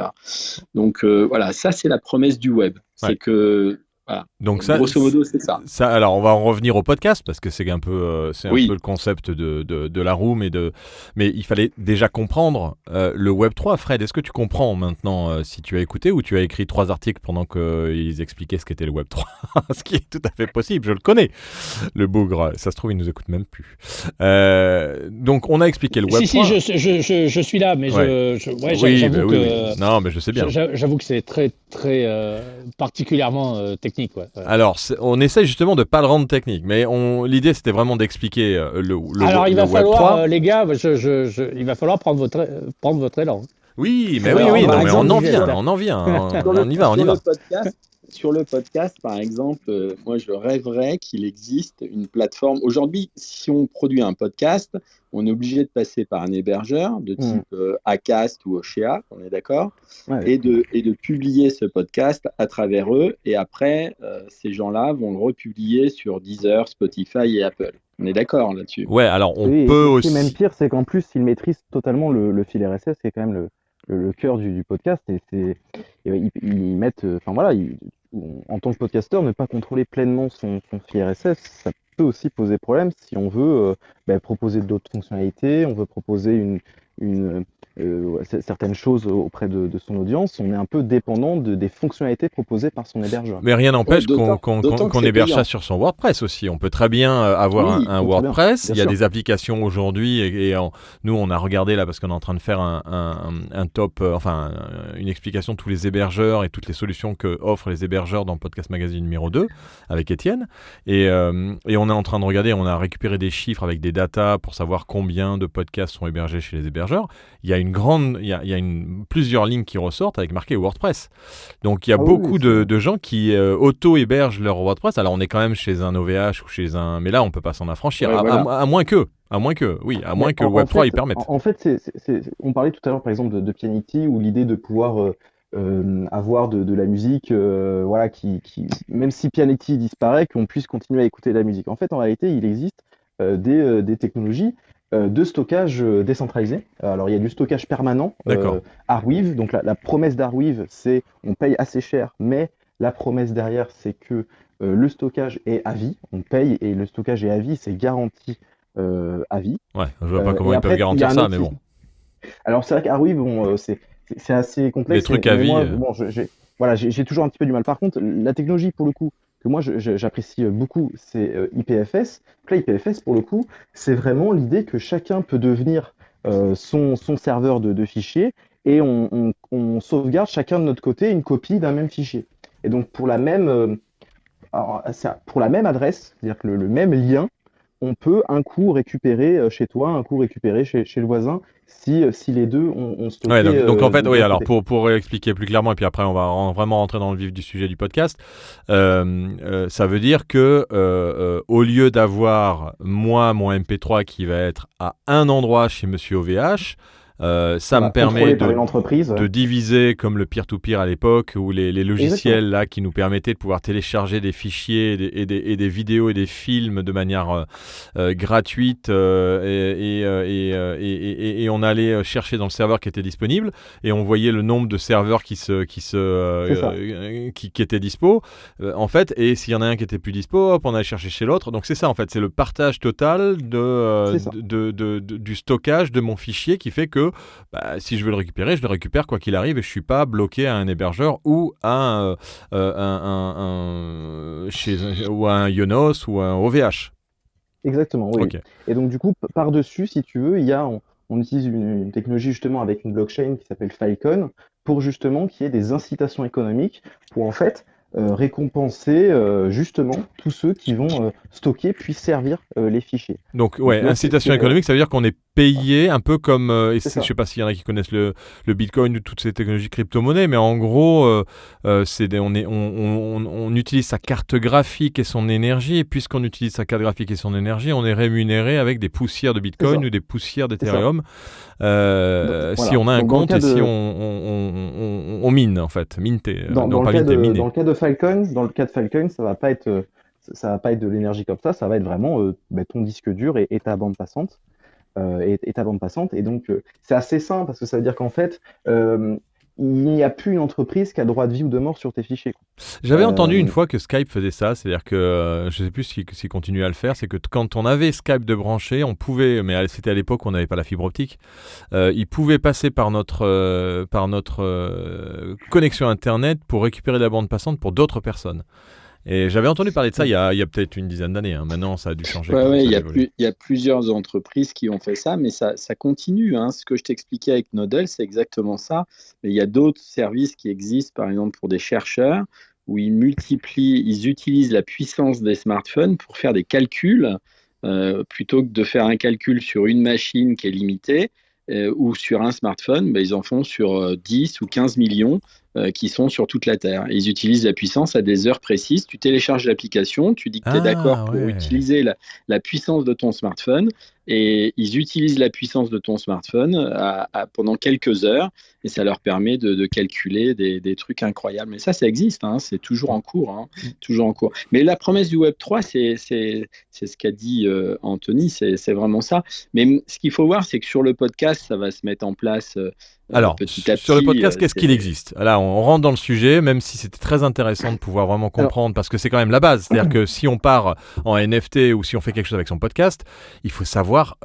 Donc voilà, ça c'est la promesse du web, c'est que voilà. Donc ça, grosso modo, c'est ça. Alors, on va en revenir au podcast parce que c'est un peu, Oui. peu le concept de la room mais il fallait déjà comprendre le Web 3. Fred, est-ce que tu comprends maintenant si tu as écouté ou tu as écrit 3 articles pendant qu'ils expliquaient ce qu'était le Web 3 ce qui est tout à fait possible, je le connais. Le bougre, ça se trouve, il nous écoute même plus. Donc, on a expliqué le Web 3. Si, je suis là, mais ouais. Oui, j'avoue que... Oui. Non, mais je sais bien. J'avoue que c'est très, très particulièrement technique. Ouais. Alors, on essaie justement de ne pas le rendre technique, mais l'idée c'était vraiment d'expliquer le Alors, il va Web falloir, 3. Les gars, il va falloir prendre votre élan. Oui, mais Ouais, oui, non, mais exemple, on y va. Sur le podcast, par exemple, moi je rêverais qu'il existe une plateforme. Aujourd'hui, si on produit un podcast, on est obligé de passer par un hébergeur de type Acast ou Oshea, on est d'accord, et de publier ce podcast à travers eux. Et après, ces gens-là vont le republier sur Deezer, Spotify et Apple. On est d'accord là-dessus. Ouais, alors on peut Ce aussi. qui est même pire, c'est qu'en plus, ils maîtrisent totalement le fil RSS, qui est quand même le cœur du podcast. Et ils mettent, enfin voilà, en tant que podcasteur, ne pas contrôler pleinement son fil RSS, ça peut aussi poser problème si on veut proposer d'autres fonctionnalités, on veut proposer certaines choses auprès de son audience. On est un peu dépendant des fonctionnalités proposées par son hébergeur. Mais rien n'empêche d'autant qu'on que héberge c'est ça sur son WordPress aussi. On peut très bien avoir un WordPress. Il y a des applications aujourd'hui et nous on a regardé là parce qu'on est en train de faire un top, une explication de tous les hébergeurs et toutes les solutions que offrent les hébergeurs dans Podcast Magazine numéro 2 avec Étienne. Et on est en train de regarder, on a récupéré des chiffres avec des datas pour savoir combien de podcasts sont hébergés chez les hébergeurs. Il y a plusieurs lignes qui ressortent avec marqué WordPress. Donc il y a beaucoup de gens qui auto-hébergent leur WordPress. Alors on est quand même chez un OVH ou chez un... Mais là on peut pas s'en affranchir, à moins que le Web3 y permette. En fait, on parlait tout à l'heure par exemple de Pianity, ou l'idée de pouvoir avoir de la musique, qui même si Pianity disparaît, qu'on puisse continuer à écouter de la musique. En fait, en réalité, il existe des technologies de stockage décentralisé. Alors, il y a du stockage permanent, Arweave. Donc, la promesse d'Arweave, c'est on paye assez cher, mais la promesse derrière, c'est que le stockage est à vie. On paye et le stockage est à vie, c'est garanti à vie. Ouais, je vois pas comment ils peuvent garantir ça, mais bon. Alors, c'est vrai qu'Arweave, c'est assez complexe. Les trucs à vie. J'ai toujours un petit peu du mal. Par contre, la technologie, pour le coup, que moi j'apprécie beaucoup, c'est IPFS. Donc là, IPFS, pour le coup, c'est vraiment l'idée que chacun peut devenir son serveur de fichiers, et on sauvegarde chacun de notre côté une copie d'un même fichier. Et donc pour la même adresse, c'est-à-dire que le même lien, on peut un coup récupérer chez toi, un coup récupérer chez le voisin, si les deux ont stocké. Ouais, donc en fait, alors pour expliquer plus clairement, et puis après on va vraiment rentrer dans le vif du sujet du podcast, ça veut dire que au lieu d'avoir mon MP3 qui va être à un endroit chez Monsieur OVH, Ça me permet contrôlé par une entreprise. de diviser comme le peer-to-peer à l'époque, ou les logiciels là qui nous permettaient de pouvoir télécharger des fichiers et des vidéos et des films de manière gratuite, et on allait chercher dans le serveur qui était disponible, et on voyait le nombre de serveurs qui étaient dispo, en fait, et s'il y en a un qui était plus dispo, hop, on allait chercher chez l'autre. Donc c'est ça en fait, c'est le partage total du stockage de mon fichier qui fait que si je veux le récupérer, je le récupère quoi qu'il arrive, et je suis pas bloqué à un hébergeur ou à un Ionos ou un OVH. Exactement, oui. Ok. Et donc du coup, par-dessus, si tu veux, on utilise une technologie justement avec une blockchain qui s'appelle Filecoin pour justement qu'il y ait des incitations économiques pour en fait récompenser justement tous ceux qui vont stocker puis servir les fichiers. Donc Donc là, incitation économique, ça veut dire qu'on est payé un peu comme, je sais pas s'il y en a qui connaissent le Bitcoin ou toutes ces technologies crypto-monnaies, mais en gros, on utilise sa carte graphique et son énergie, et puisqu'on utilise sa carte graphique et son énergie, on est rémunéré avec des poussières de Bitcoin ou des poussières d'Ethereum, si on a un Donc, compte et si on mine en fait, dans le cas de Filecoin, ça va pas être de l'énergie comme ça va être vraiment ton disque dur et ta bande passante. Et donc c'est assez simple parce que ça veut dire qu'en fait il n'y a plus une entreprise qui a droit de vie ou de mort sur tes fichiers, quoi. J'avais entendu une fois que Skype faisait ça, c'est-à-dire que je ne sais plus s'il continue à le faire, c'est que quand on avait Skype de branché, on pouvait, mais c'était à l'époque où on n'avait pas la fibre optique, il pouvait passer par notre connexion Internet pour récupérer la bande passante pour d'autres personnes. Et j'avais entendu parler de ça il y a peut-être une dizaine d'années. Maintenant, ça a dû changer. Il y a plusieurs entreprises qui ont fait ça, mais ça continue. Ce que je t'expliquais avec Nodel, c'est exactement ça. Mais il y a d'autres services qui existent, par exemple pour des chercheurs, où ils utilisent la puissance des smartphones pour faire des calculs, plutôt que de faire un calcul sur une machine qui est limitée, ou sur un smartphone, ils en font sur 10 ou 15 millions qui sont sur toute la Terre. Ils utilisent la puissance à des heures précises. Tu télécharges l'application, tu dis que tu es d'accord pour utiliser la puissance de ton smartphone, et ils utilisent la puissance de ton smartphone pendant quelques heures, et ça leur permet de calculer des trucs incroyables. Mais ça existe, c'est toujours en cours. Toujours en cours. Mais la promesse du Web3, c'est ce qu'a dit Anthony, c'est vraiment ça. Mais ce qu'il faut voir, c'est que sur le podcast, ça va se mettre en place alors, petit à petit. Sur le podcast, qu'est-ce qu'il existe ? Là, on rentre dans le sujet, même si c'était très intéressant de pouvoir vraiment comprendre, parce que c'est quand même la base. C'est-à-dire que si on part en NFT ou si on fait quelque chose avec son podcast, il faut savoir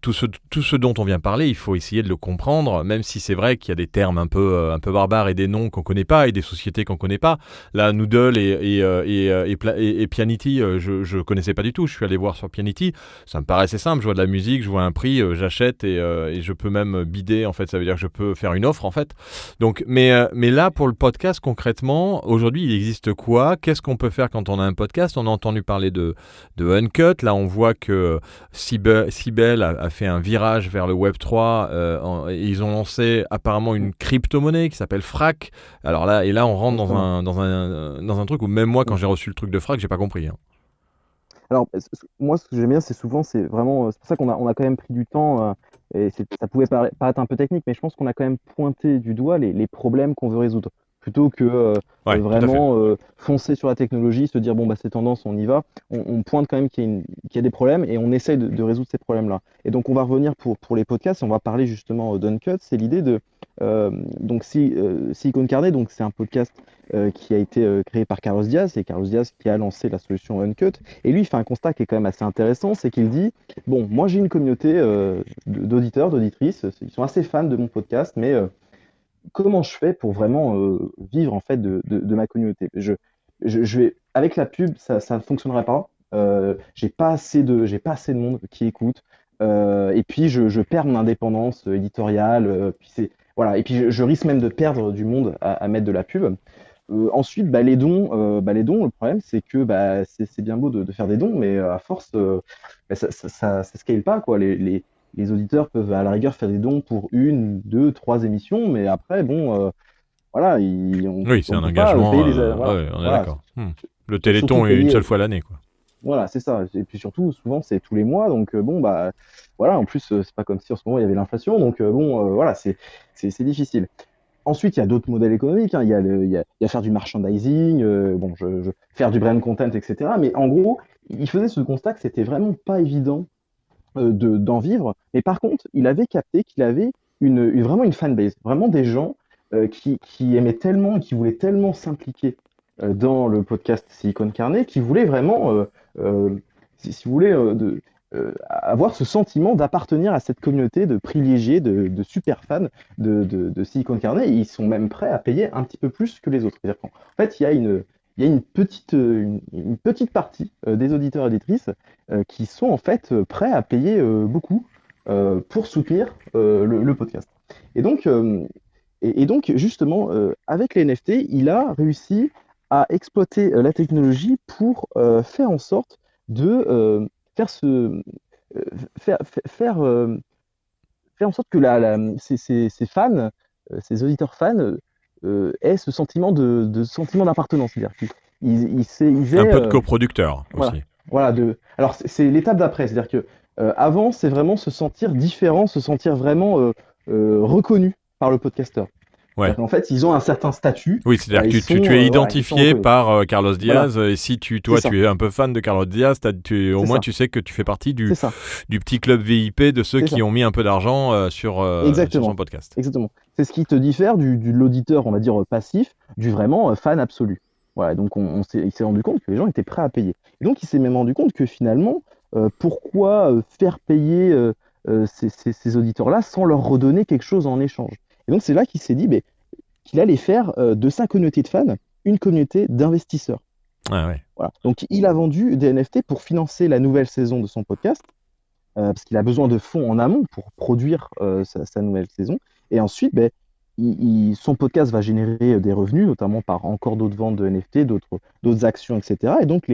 tout ce dont on vient parler, il faut essayer de le comprendre, même si c'est vrai qu'il y a des termes un peu barbares et des noms qu'on connaît pas et des sociétés qu'on connaît pas. Là, Noodle et Pianity, je connaissais pas du tout. Je suis allé voir sur Pianity, ça me paraissait simple. Je vois de la musique, je vois un prix, j'achète et je peux même bider. En fait, ça veut dire que je peux faire une offre en fait. Donc, mais là pour le podcast concrètement, aujourd'hui il existe quoi ? Qu'est-ce qu'on peut faire quand on a un podcast ? On a entendu parler de Uncut. Là on voit que Sibel a fait un virage vers le Web3. Ils ont lancé apparemment une crypto-monnaie qui s'appelle Frac. Alors là on rentre dans un truc où même moi quand j'ai reçu le truc de Frac j'ai pas compris. Alors, moi, ce que j'aime bien, c'est souvent, c'est vraiment, c'est pour ça qu'on a quand même pris du temps, et ça pouvait paraître un peu technique, mais je pense qu'on a quand même pointé du doigt les problèmes qu'on veut résoudre. Plutôt que vraiment foncer sur la technologie, se dire, c'est tendance, on y va. On pointe quand même qu'il y a des problèmes et on essaye de résoudre ces problèmes-là. Et donc, on va revenir pour les podcasts, on va parler justement d'Uncut. C'est l'idée de Silicon Carnet, donc c'est un podcast qui a été créé par Carlos Diaz, et Carlos Diaz qui a lancé la solution Uncut. Et lui, il fait un constat qui est quand même assez intéressant, c'est qu'il dit, moi j'ai une communauté d'auditeurs, d'auditrices, ils sont assez fans de mon podcast, mais comment je fais pour vraiment vivre en fait de ma communauté ? Je vais avec la pub, ça ne fonctionnerait pas. J'ai pas assez de monde qui écoute. Et puis je perds mon indépendance éditoriale. Et puis je risque même de perdre du monde à mettre de la pub. Ensuite, les dons, le problème c'est que c'est bien beau de faire des dons, mais à force, ça scale pas, quoi. Les auditeurs peuvent à la rigueur faire des dons pour 1, 2, 3 émissions, mais après, oui, c'est un engagement. On est d'accord. Le Téléthon est une seule fois l'année, quoi. Voilà, c'est ça. Et puis surtout, souvent, c'est tous les mois. Donc, bon, bah, voilà. En plus, c'est pas comme si en ce moment, il y avait l'inflation. Donc, bon, voilà, c'est difficile. Ensuite, il y a d'autres modèles économiques, hein. Il y a faire du merchandising, bon, faire du brand content, etc. Mais en gros, il faisait ce constat que c'était vraiment pas évident d'en vivre. Mais par contre, il avait capté qu'il avait vraiment une fanbase, vraiment des gens qui aimaient tellement et qui voulaient tellement s'impliquer dans le podcast Silicon Carnet, qui voulaient vraiment, si vous voulez, avoir ce sentiment d'appartenir à cette communauté de privilégiés, de super fans de Silicon Carnet. Et ils sont même prêts à payer un petit peu plus que les autres. C'est-à-dire qu'en fait, il y a une petite partie des auditeurs et auditrices qui sont en fait prêts à payer beaucoup pour soutenir le podcast. Et donc, justement, avec les NFT, il a réussi à exploiter la technologie pour faire en sorte de faire, faire, faire en sorte que ces fans, ces auditeurs fans, aient ce sentiment sentiment d'appartenance. C'est-à-dire qu'ils Un aient, peu de coproducteur voilà, aussi. voilà, alors c'est l'étape d'après. C'est-à-dire que avant, c'est vraiment se sentir différent, se sentir vraiment reconnu par le podcasteur. Ouais. En fait, ils ont un certain statut. Oui, c'est-à-dire que Ils tu sont, es voilà, ils sont identifié reconnus. par Carlos Diaz, Voilà, et si c'est toi, ça, tu es un peu fan de Carlos Diaz, au c'est moins ça, tu sais que tu fais partie c'est ça, du petit club VIP de ceux c'est qui ça. ont mis un peu d'argent sur son Exactement, podcast. exactement. C'est ce qui te diffère de l'auditeur, on va dire, passif, du vraiment fan absolu. Voilà, donc il s'est rendu compte que les gens étaient prêts à payer. Et donc il s'est même rendu compte que finalement, pourquoi faire payer ces auditeurs-là sans leur redonner quelque chose en échange? Et donc c'est là qu'il s'est dit qu'il allait faire de sa communauté de fans une communauté d'investisseurs. Ah ouais. Voilà. Donc il a vendu des NFT pour financer la nouvelle saison de son podcast, parce qu'il a besoin de fonds en amont pour produire sa nouvelle saison. Et ensuite, son podcast va générer des revenus, notamment par encore d'autres ventes de NFT, d'autres actions, etc. Et donc,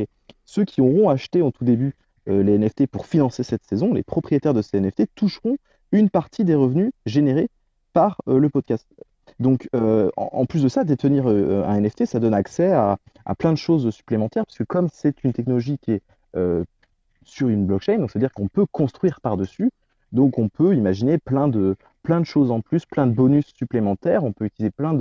ceux qui auront acheté en tout début les NFT pour financer cette saison, les propriétaires de ces NFT toucheront une partie des revenus générés par le podcast. Donc, en plus de ça, détenir un NFT, ça donne accès à plein de choses supplémentaires, parce que comme c'est une technologie qui est sur une blockchain, donc c'est-à-dire qu'on peut construire par-dessus, donc on peut imaginer plein de choses en plus, plein de bonus supplémentaires, on peut utiliser plein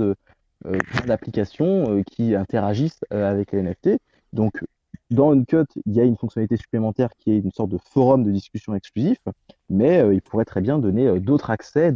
d'applications qui interagissent avec les NFT. Donc dans Uncut, il y a une fonctionnalité supplémentaire qui est une sorte de forum de discussion exclusif, mais il pourrait très bien donner d'autres accès,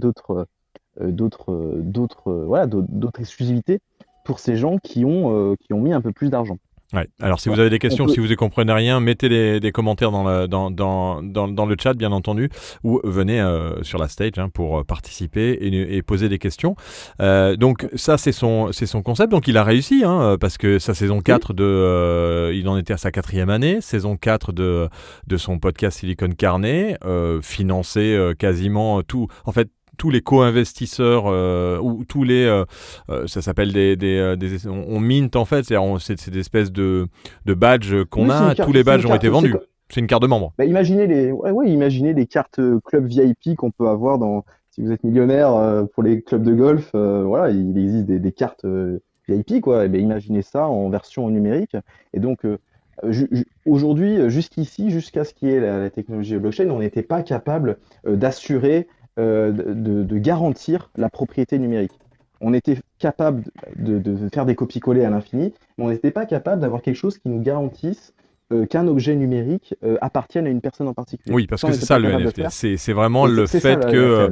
voilà, d'autres exclusivités pour ces gens qui ont mis un peu plus d'argent. Ouais. Alors, si vous Voilà. avez des questions, si vous ne comprenez rien, mettez des commentaires dans le chat, bien entendu, ou venez sur la stage pour participer et poser des questions. Donc, ça, c'est son concept. Donc, il a réussi, parce que sa saison 4 il en était à sa 4e année, saison 4 de son podcast Silicon Carnet, financé quasiment tout. En fait, tous les co-investisseurs ou tous les ça s'appelle on mint en fait, c'est des espèces de badges qu'on Oui, a, tous les badges ont été vendus. C'est une carte de membre. Imaginez imaginez les cartes club VIP qu'on peut avoir si vous êtes millionnaire pour les clubs de golf. Voilà, il existe des cartes VIP, quoi. Et imaginez ça en version numérique. Et donc, aujourd'hui, jusqu'à ce qu'il y ait la technologie blockchain, on n'était pas capable d'assurer, de garantir la propriété numérique. On était capable de faire des copies-coller à l'infini, mais on n'était pas capable d'avoir quelque chose qui nous garantisse qu'un objet numérique appartienne à une personne en particulier. Oui, parce que c'est ça le NFT. C'est vraiment le fait que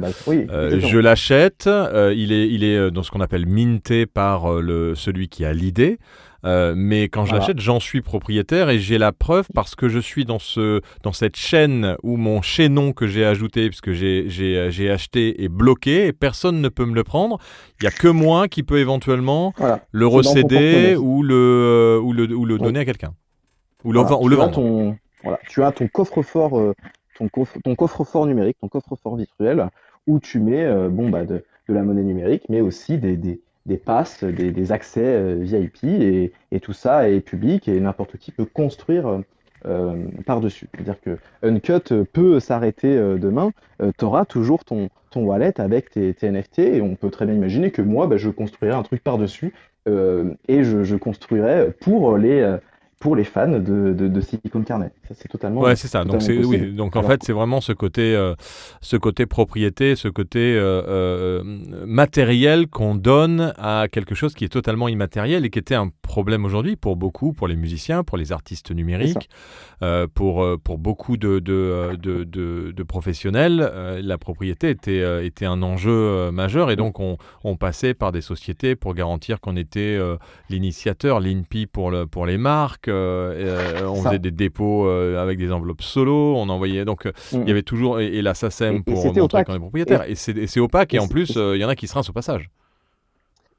je l'achète, il est dans ce qu'on appelle minté par celui qui a l'idée. Mais quand je l'achète, j'en suis propriétaire et j'ai la preuve parce que je suis dans cette chaîne où mon chaînon que j'ai ajouté, puisque j'ai acheté, est bloqué et personne ne peut me le prendre. Il n'y a que moi qui peut éventuellement le recéder ou le donner à quelqu'un. Ou le vendre. Tu as ton coffre-fort, ton coffre-fort numérique, ton coffre-fort virtuel, où tu mets de la monnaie numérique, mais aussi des passes, des accès VIP, et tout ça est public et n'importe qui peut construire par-dessus. C'est-à-dire que Uncut peut s'arrêter demain, tu auras toujours ton wallet avec tes NFT, et on peut très bien imaginer que moi, je construirai un truc par-dessus, et je construirai pour pour les fans de Silicon Carnet. Ça, c'est Ouais, c'est ça. Donc, totalement oui. possible. Donc, en Alors, fait, c'est vraiment ce côté propriété, ce côté matériel qu'on donne à quelque chose qui est totalement immatériel et qui était un problème aujourd'hui pour beaucoup, pour les musiciens, pour les artistes numériques, pour beaucoup de professionnels. La propriété était un enjeu majeur et donc on passait par des sociétés pour garantir qu'on était l'initiateur, l'INPI pour les marques. On faisait des dépôts avec des enveloppes solo, on envoyait donc il y avait toujours et la SACEM pour c'était montrer opaque. qu'on est propriétaire et c'est opaque et en plus il y en a qui se rincent au passage.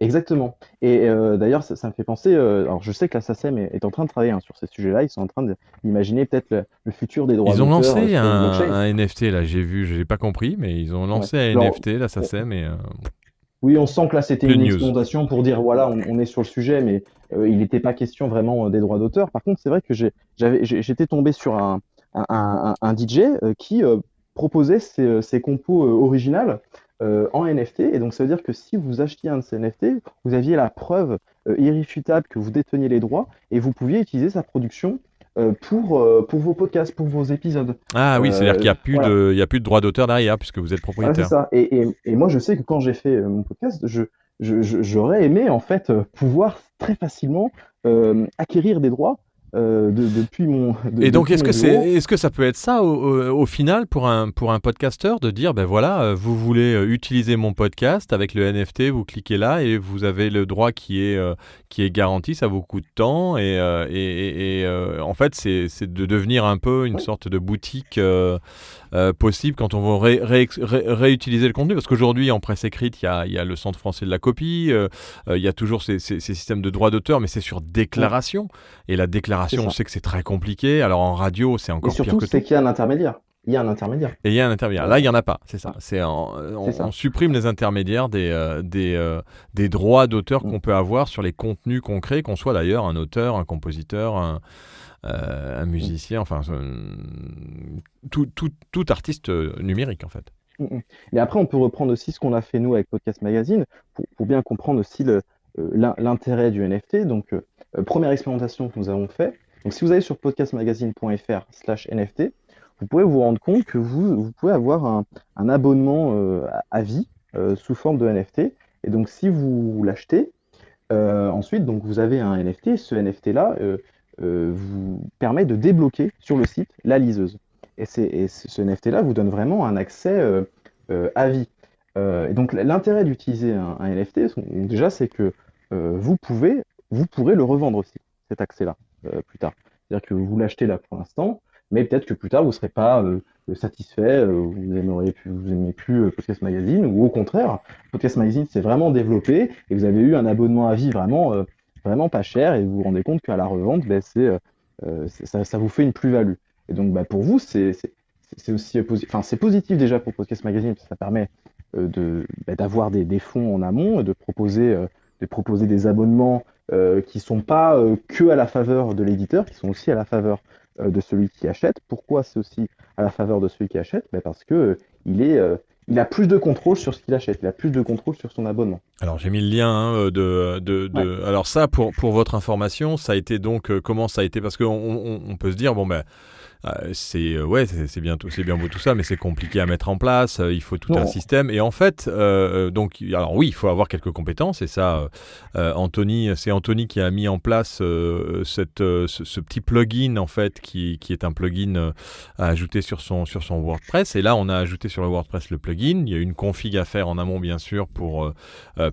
Exactement. Et d'ailleurs, ça me fait penser. Alors, je sais que la SACEM est en train de travailler sur ces sujets-là. Ils sont en train d'imaginer peut-être le futur des droits Ils ont d'auteur lancé sur une blockchain. un NFT là, j'ai vu, je n'ai pas compris, mais ils ont lancé un Alors, NFT, la SACEM et oui, on sent que là, c'était plus de une news. expérimentation pour dire, voilà, on est sur le sujet, mais il n'était pas question vraiment des droits d'auteur. Par contre, c'est vrai que j'étais tombé sur un DJ qui proposait ses compos originales en NFT. Et donc, ça veut dire que si vous achetiez un de ces NFT, vous aviez la preuve irréfutable que vous déteniez les droits et vous pouviez utiliser sa production pour vos podcasts, pour vos épisodes. Ah oui, c'est-à-dire qu'il n'y a plus Voilà. il y a plus de droit d'auteur derrière puisque vous êtes Voilà, c'est propriétaire. ça. Et moi, je sais que quand j'ai fait mon podcast, j'aurais aimé en fait pouvoir très facilement acquérir des droits depuis Et donc, depuis mon bureau. est-ce que ça peut être ça au final pour un podcasteur de dire, ben voilà, vous voulez utiliser mon podcast avec le NFT, vous cliquez là et vous avez le droit qui est garanti, ça vaut coup de temps et en fait, c'est de devenir un peu une Ouais. sorte de boutique possible quand on va réutiliser le contenu parce qu'aujourd'hui, en presse écrite, il y a le Centre français de la copie, il y a toujours ces systèmes de droits d'auteur, mais c'est sur déclaration. Et la déclaration, C'est on ça. sait que c'est très compliqué. Alors en radio, c'est Et encore pire surtout, que c'est tout. qu'il y a un intermédiaire. Il y a un intermédiaire. Et il y a un intermédiaire. Là, il n'y en a pas, c'est ça. C'est On ça. supprime les intermédiaires des droits d'auteur Mm. qu'on peut avoir sur les contenus qu'on crée, qu'on soit d'ailleurs un auteur, un compositeur, un musicien, enfin, tout artiste numérique en fait. Mm, mm. Mais après, on peut reprendre aussi ce qu'on a fait nous avec Podcast Magazine pour bien comprendre aussi l'intérêt du NFT. Donc, première expérimentation que nous avons fait. Donc, si vous allez sur podcastmagazine.fr/NFT, vous pouvez vous rendre compte que vous pouvez avoir un abonnement à vie sous forme de NFT. Et donc, si vous l'achetez, ensuite, donc, vous avez un NFT. Ce NFT-là vous permet de débloquer sur le site la liseuse. Et ce NFT-là vous donne vraiment un accès à vie. Et donc l'intérêt d'utiliser un NFT, déjà, c'est que vous pourrez le revendre aussi, cet accès-là, plus tard. C'est-à-dire que vous l'achetez là pour l'instant, mais peut-être que plus tard, vous ne serez pas satisfait, vous n'aimez plus Podcast Magazine, ou au contraire, Podcast Magazine s'est vraiment développé et vous avez eu un abonnement à vie vraiment pas cher et vous vous rendez compte qu'à la revente, ben, ça vous fait une plus-value. Et donc, bah, pour vous, c'est aussi c'est positif déjà pour Podcast Magazine, parce que ça permet d'avoir des fonds en amont, de proposer des abonnements qui ne sont pas que à la faveur de l'éditeur, qui sont aussi à la faveur de celui qui achète. Pourquoi c'est aussi à la faveur de celui qui achète? Ben, parce que il a plus de contrôle sur ce qu'il achète, il a plus de contrôle sur son abonnement. Alors j'ai mis le lien hein, Ouais. Alors ça, pour votre information, ça a été donc comment ça a été parce qu'on peut se dire bon ben c'est bien beau tout ça, mais c'est compliqué à mettre en place. Il faut tout un Non. système. Et en fait, donc, alors oui, il faut avoir quelques compétences. Et ça, c'est Anthony qui a mis en place ce petit plugin en fait, qui est un plugin à ajouter sur son WordPress. Et là, on a ajouté sur le WordPress le plugin. Il y a une config à faire en amont, bien sûr, pour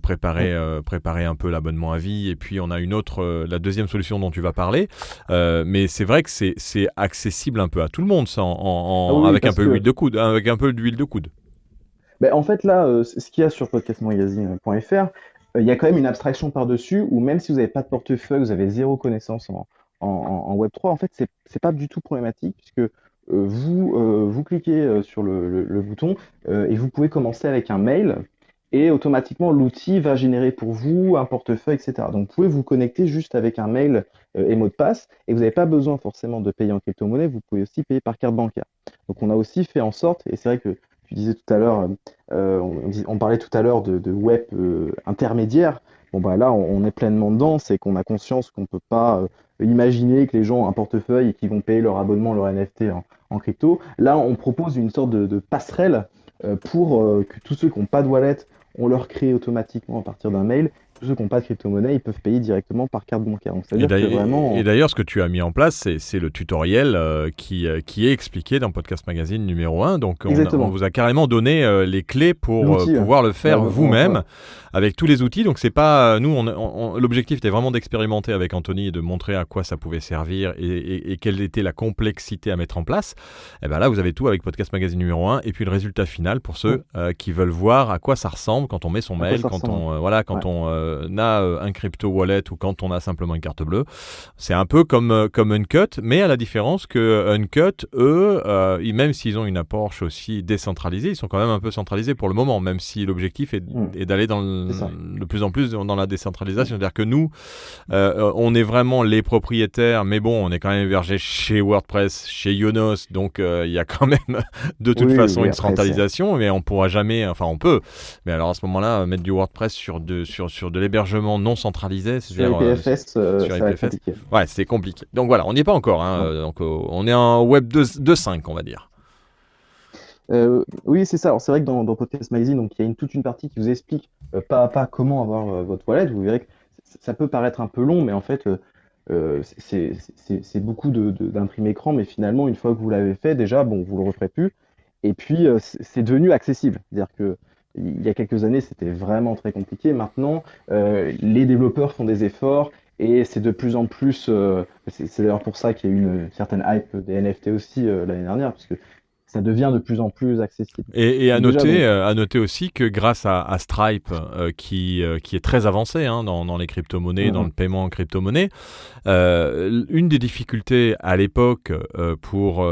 préparer un peu l'abonnement à vie. Et puis, on a une autre, la deuxième solution dont tu vas parler. Mais c'est vrai que c'est accessible un peu à tout le monde ça, Oui, avec un parce peu que d'huile de coude, avec un peu d'huile de coude. ben, en fait, là, ce qu'il y a sur podcastmagazine.fr, il y a quand même une abstraction par-dessus où même si vous n'avez pas de portefeuille, vous avez zéro connaissance en Web3, en fait, c'est pas du tout problématique puisque vous cliquez sur le bouton et vous pouvez commencer avec un mail et automatiquement l'outil va générer pour vous un portefeuille, etc. Donc vous pouvez vous connecter juste avec un mail et mot de passe et vous n'avez pas besoin forcément de payer en crypto-monnaie, vous pouvez aussi payer par carte bancaire. Donc on a aussi fait en sorte, et c'est vrai que tu disais tout à l'heure, on parlait tout à l'heure de web intermédiaire, Bon, bah là, on est pleinement dedans, c'est qu'on a conscience qu'on peut pas imaginer que les gens ont un portefeuille et qu'ils vont payer leur abonnement, leur NFT en crypto. Là, on propose une sorte de passerelle pour que tous ceux qui n'ont pas de wallet, on leur crée automatiquement à partir d'un mail. Tous ceux qui n'ont pas de crypto-monnaie, ils peuvent payer directement par carte bancaire. Donc, Et d'ailleurs, ce que tu as mis en place, c'est le tutoriel qui est expliqué dans Podcast Magazine numéro 1. Donc, on vous a carrément donné les clés pour pouvoir le faire vous-même avec tous les outils. Donc, c'est pas nous. L'objectif était vraiment d'expérimenter avec Anthony et de montrer à quoi ça pouvait servir et quelle était la complexité à mettre en place. Et ben là, vous avez tout avec Podcast Magazine numéro 1 et puis le résultat final pour ceux qui veulent voir à quoi ça ressemble quand on met son mail, quand on a un crypto wallet ou quand on a simplement une carte bleue. C'est un peu comme Uncut, mais à la différence que Uncut, eux, même s'ils ont une approche aussi décentralisée, ils sont quand même un peu centralisés pour le moment, même si l'objectif est d'aller de plus en plus dans la décentralisation. C'est-à-dire que nous, on est vraiment les propriétaires, mais bon, on est quand même hébergé chez WordPress, chez Yonos, donc il y a quand même de toute façon une centralisation, mais on pourra jamais, enfin on peut, mais alors à ce moment-là, mettre du WordPress sur de l'hébergement non centralisé, sur IPFS, ça va être compliqué. Ouais, c'est compliqué. Donc voilà, on n'y est pas encore. Donc on est en Web 2.5, on va dire. Oui, c'est ça. Alors, c'est vrai que dans Podcast Magazine, donc, il y a toute une partie qui vous explique pas à pas comment avoir votre wallet. Vous verrez que ça peut paraître un peu long, mais en fait, c'est beaucoup d'imprimer écran. Mais finalement, une fois que vous l'avez fait, déjà, bon, vous le referez plus. Et puis, c'est devenu accessible. C'est-à-dire que il y a quelques années, c'était vraiment très compliqué. Maintenant, les développeurs font des efforts et c'est de plus en plus. C'est d'ailleurs pour ça qu'il y a eu une certaine hype des NFT aussi l'année dernière, parce que ça devient de plus en plus accessible. Et à noter aussi que grâce à Stripe, qui est très avancé dans les crypto-monnaies, dans le paiement en crypto-monnaie, une des difficultés à l'époque pour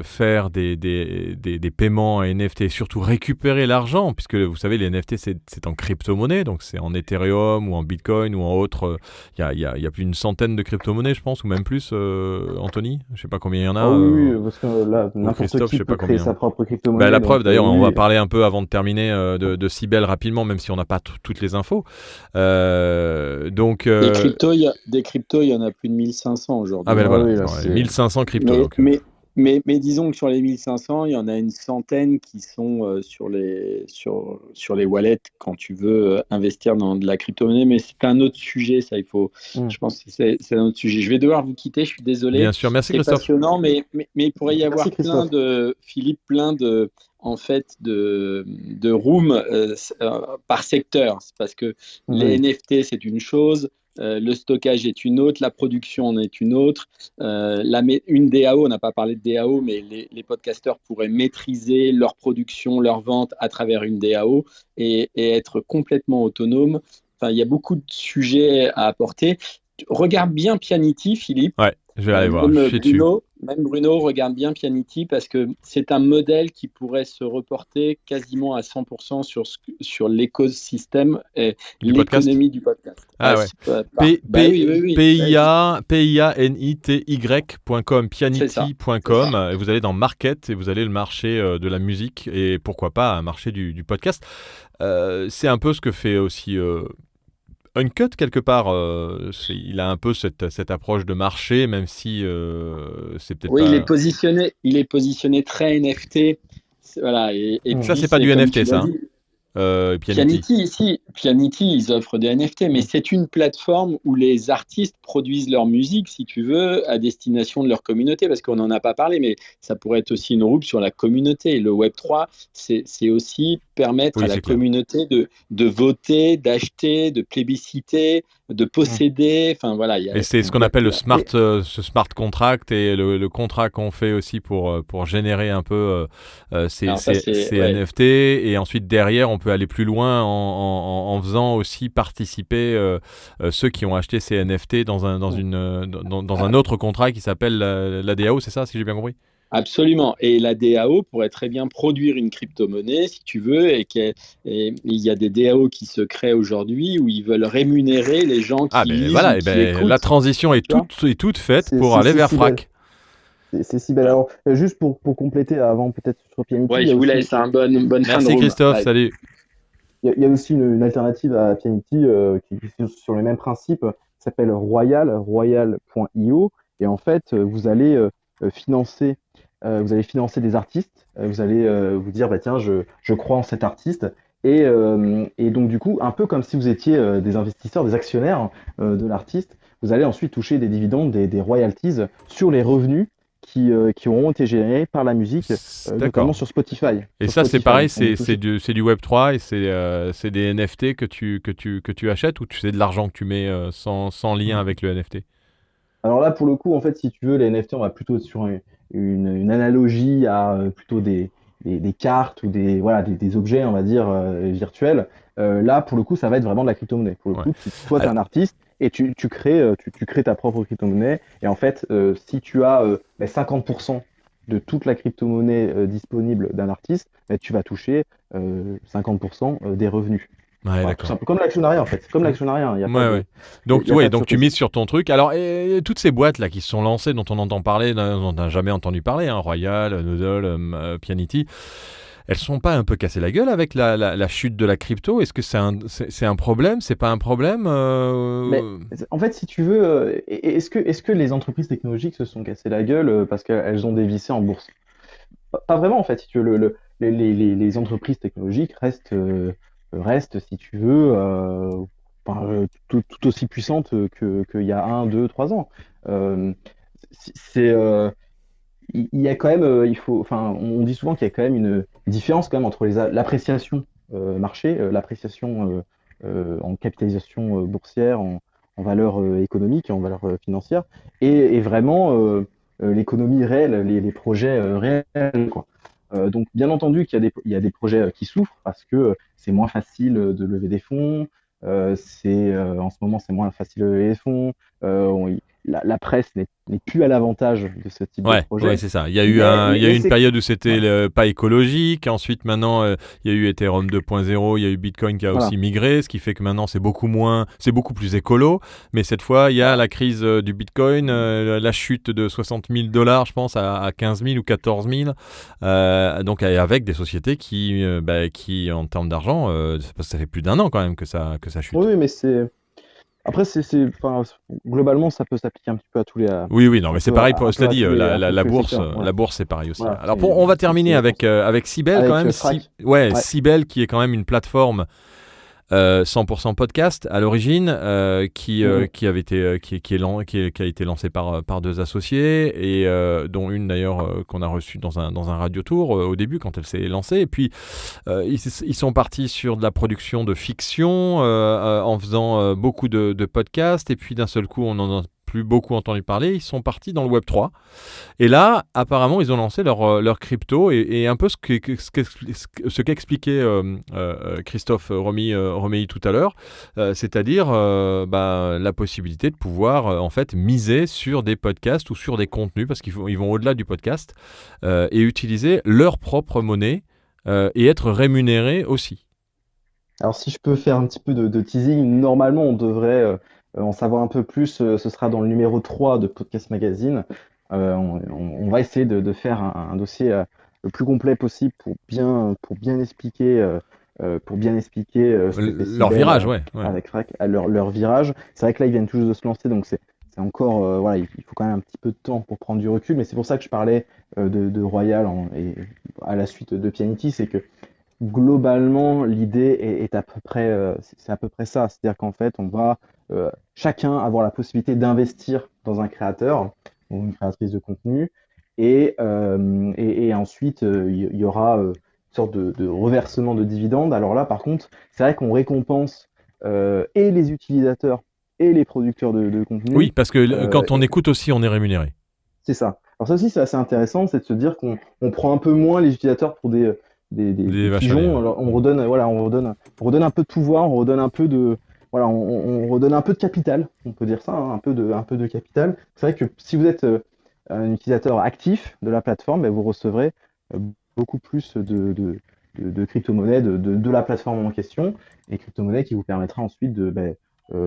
faire des paiements à NFT, et surtout récupérer l'argent, puisque vous savez, les NFT, c'est en crypto-monnaie, donc c'est en Ethereum ou en Bitcoin ou en autre. Il y a plus d'une centaine de crypto-monnaies, je pense, ou même plus, Anthony. Je ne sais pas combien il y en a. Oui, parce que là, n'importe qui peut créer sa propre crypto-monnaie. La preuve, d'ailleurs, on va parler un peu avant de terminer de Cybelle rapidement, même si on n'a pas toutes les infos. Des cryptos, il y en a plus de 1500 aujourd'hui. Ah ben voilà, 1500 cryptos. Mais disons que sur les 1500, il y en a une centaine qui sont sur les wallets quand tu veux investir dans de la crypto-monnaie. Mais c'est un autre sujet, ça, je pense que c'est un autre sujet. Je vais devoir vous quitter, je suis désolé. Bien sûr, merci Christophe. C'est passionnant, mais il pourrait y avoir plein de rooms par secteur. C'est parce que les NFT, c'est une chose. Le stockage est une autre, la production en est une autre. Une DAO, on n'a pas parlé de DAO, mais les podcasteurs pourraient maîtriser leur production, leur vente à travers une DAO et être complètement autonomes. Enfin, il y a beaucoup de sujets à apporter. Regarde bien Pianity, Philippe. Ouais, je vais aller voir. Même Bruno regarde bien Pianity parce que c'est un modèle qui pourrait se reporter quasiment à 100% sur l'écosystème et l'économie du podcast. Ah ouais. PIANITY.com, pianity.com, et vous allez dans Market et vous allez le marché de la musique et pourquoi pas un marché du podcast. C'est un peu ce que fait aussi Uncut, quelque part, il a un peu cette approche de marché, même si c'est peut-être pas... il est positionné très NFT. Voilà, et ça, c'est pas du NFT, ça. Pianity, ils offrent des NFT, mais c'est une plateforme où les artistes produisent leur musique, si tu veux, à destination de leur communauté, parce qu'on n'en a pas parlé, mais ça pourrait être aussi une roue sur la communauté. Le Web3, c'est aussi permettre à la communauté de voter, d'acheter, de plébisciter, de posséder. Enfin, voilà, et c'est ce qu'on appelle ce smart contract et le contrat qu'on fait aussi pour générer un peu ces NFT. Et ensuite, derrière, on peut aller plus loin en faisant aussi participer ceux qui ont acheté ces NFT dans un autre contrat qui s'appelle la DAO, c'est ça, si j'ai bien compris? Absolument. Et la DAO pourrait très bien produire une crypto-monnaie, si tu veux, et il y a des DAO qui se créent aujourd'hui où ils veulent rémunérer les gens qui lisent ou qui écoutent. La transition est toute faite pour aller vers Frac. C'est si belle. Alors, juste pour compléter avant peut-être sur Pianity. Ouais, je vous laisse. Bonne fin de room. Merci Christophe, salut. il y a aussi une alternative à Pianity qui est sur le même principe, qui s'appelle royal.io. Et en fait, financer, vous allez financer des artistes. Vous allez vous dire, bah, tiens, je crois en cet artiste. Et donc, du coup, un peu comme si vous étiez des investisseurs, des actionnaires de l'artiste, vous allez ensuite toucher des dividendes, des royalties sur les revenus qui auront été générés par la musique, notamment D'accord. sur Spotify. Et Sur ça, c'est Spotify. pareil, On est c'est du Web3 et c'est des NFT que tu achètes ou c'est de l'argent que tu mets sans lien avec le NFT? Alors là, pour le coup, en fait, si tu veux, les NFT, on va plutôt être sur une analogie à plutôt des cartes ou des objets, on va dire, virtuels. Là, pour le coup, ça va être vraiment de la crypto-monnaie. Pour le Ouais. coup, toi, tu es un artiste et tu crées ta propre crypto-monnaie. Et en fait, si tu as 50% de toute la crypto-monnaie disponible d'un artiste, tu vas toucher 50% des revenus. Ouais, Voilà, tout d'accord. simple. Comme l'actionnariat, en fait. C'est comme l'actionnariat, hein. Il y a pas Ouais, de, ouais. Donc, il y a pas de donc tu surprise. mises sur ton truc. Alors, et toutes ces boîtes là qui se sont lancées, dont on entend parler, dont on n'a jamais entendu parler, hein, Royal, Nodal, Pianity, elles sont pas un peu cassées la gueule avec la chute de la crypto? Est-ce que c'est un problème? C'est pas un problème? Mais en fait, si tu veux, est-ce que les entreprises technologiques se sont cassées la gueule parce qu'elles ont dévissé en bourse? Pas vraiment, en fait. Si tu veux, les entreprises technologiques restent, si tu veux, tout aussi puissantes qu'il y a 1, 2, 3 ans. Euh, c'est, il y a quand même, on dit souvent qu'il y a quand même une différence quand même entre l'appréciation marché, l'appréciation en capitalisation boursière, en valeur économique et en valeur financière, et vraiment l'économie réelle, les projets réels, quoi. Donc, bien entendu il y a des projets qui souffrent parce que c'est moins facile de lever des fonds. En ce moment, c'est moins facile de lever des fonds. La presse n'est plus à l'avantage de ce type de Ouais, projet. c'est ça. Il y a eu Mais une période où c'était pas écologique. Ensuite, maintenant, il y a eu Ethereum 2.0, il y a eu Bitcoin qui a voilà. aussi migré, ce qui fait que maintenant c'est beaucoup plus écolo. Mais cette fois, il y a la crise du Bitcoin, la chute de $60 000, je pense, à 15 000 ou 14 000. Donc, avec des sociétés qui en termes d'argent, ça fait plus d'un an quand même que ça chute. Oui, mais après, globalement, ça peut s'appliquer un petit peu à tous les, Oui, non, mais c'est pareil pour, un je peu te à dis, tous les, un peu la tous les bourse, secteurs. Voilà. la bourse, c'est pareil aussi. Voilà, Alors, on va terminer avec Sibel quand même. Frac. Ouais, Ouais. Sibel qui est quand même une plateforme 100% podcast à l'origine, qui a été lancée par deux associés et dont une d'ailleurs qu'on a reçue dans un radio tour au début quand elle s'est lancée. Et puis ils sont partis sur de la production de fiction en faisant beaucoup de podcasts. Et puis d'un seul coup, on en a plus beaucoup entendu parler. Ils sont partis dans le Web3. Et là, apparemment, ils ont lancé leur crypto et un peu ce qu'expliquait Christophe Romeilly tout à l'heure, c'est-à-dire la possibilité de pouvoir en fait miser sur des podcasts ou sur des contenus, parce qu'ils vont au-delà du podcast, et utiliser leur propre monnaie et être rémunérés aussi. Alors, si je peux faire un petit peu de teasing, normalement, on devrait en savoir un peu plus. Ce sera dans le numéro 3 de Podcast Magazine. On va essayer de faire un dossier le plus complet possible pour bien expliquer, ce que fait Leur Sibel, virage, ouais. avec Frac, leur virage. C'est vrai que là, ils viennent tout juste de se lancer, donc c'est encore, voilà, il faut quand même un petit peu de temps pour prendre du recul, mais c'est pour ça que je parlais de Royal et à la suite de Pianity, c'est que globalement, l'idée est à peu près, c'est à peu près ça. C'est-à-dire qu'en fait, on va chacun avoir la possibilité d'investir dans un créateur ou une créatrice de contenu, et ensuite, il y aura une sorte de reversement de dividendes. Alors là, par contre, c'est vrai qu'on récompense et les utilisateurs et les producteurs de contenu. Oui, parce que quand on écoute aussi, on est rémunéré. C'est ça. Alors ça aussi, c'est assez intéressant, c'est de se dire qu'on prend un peu moins les utilisateurs pour des pigeons. Alors, on redonne un peu de pouvoir, on redonne un peu de, voilà, on redonne un peu de capital, on peut dire ça, hein, un peu de capital. C'est vrai que si vous êtes un utilisateur actif de la plateforme, vous recevrez beaucoup plus de crypto-monnaies de la plateforme en question, et crypto-monnaies qui vous permettra ensuite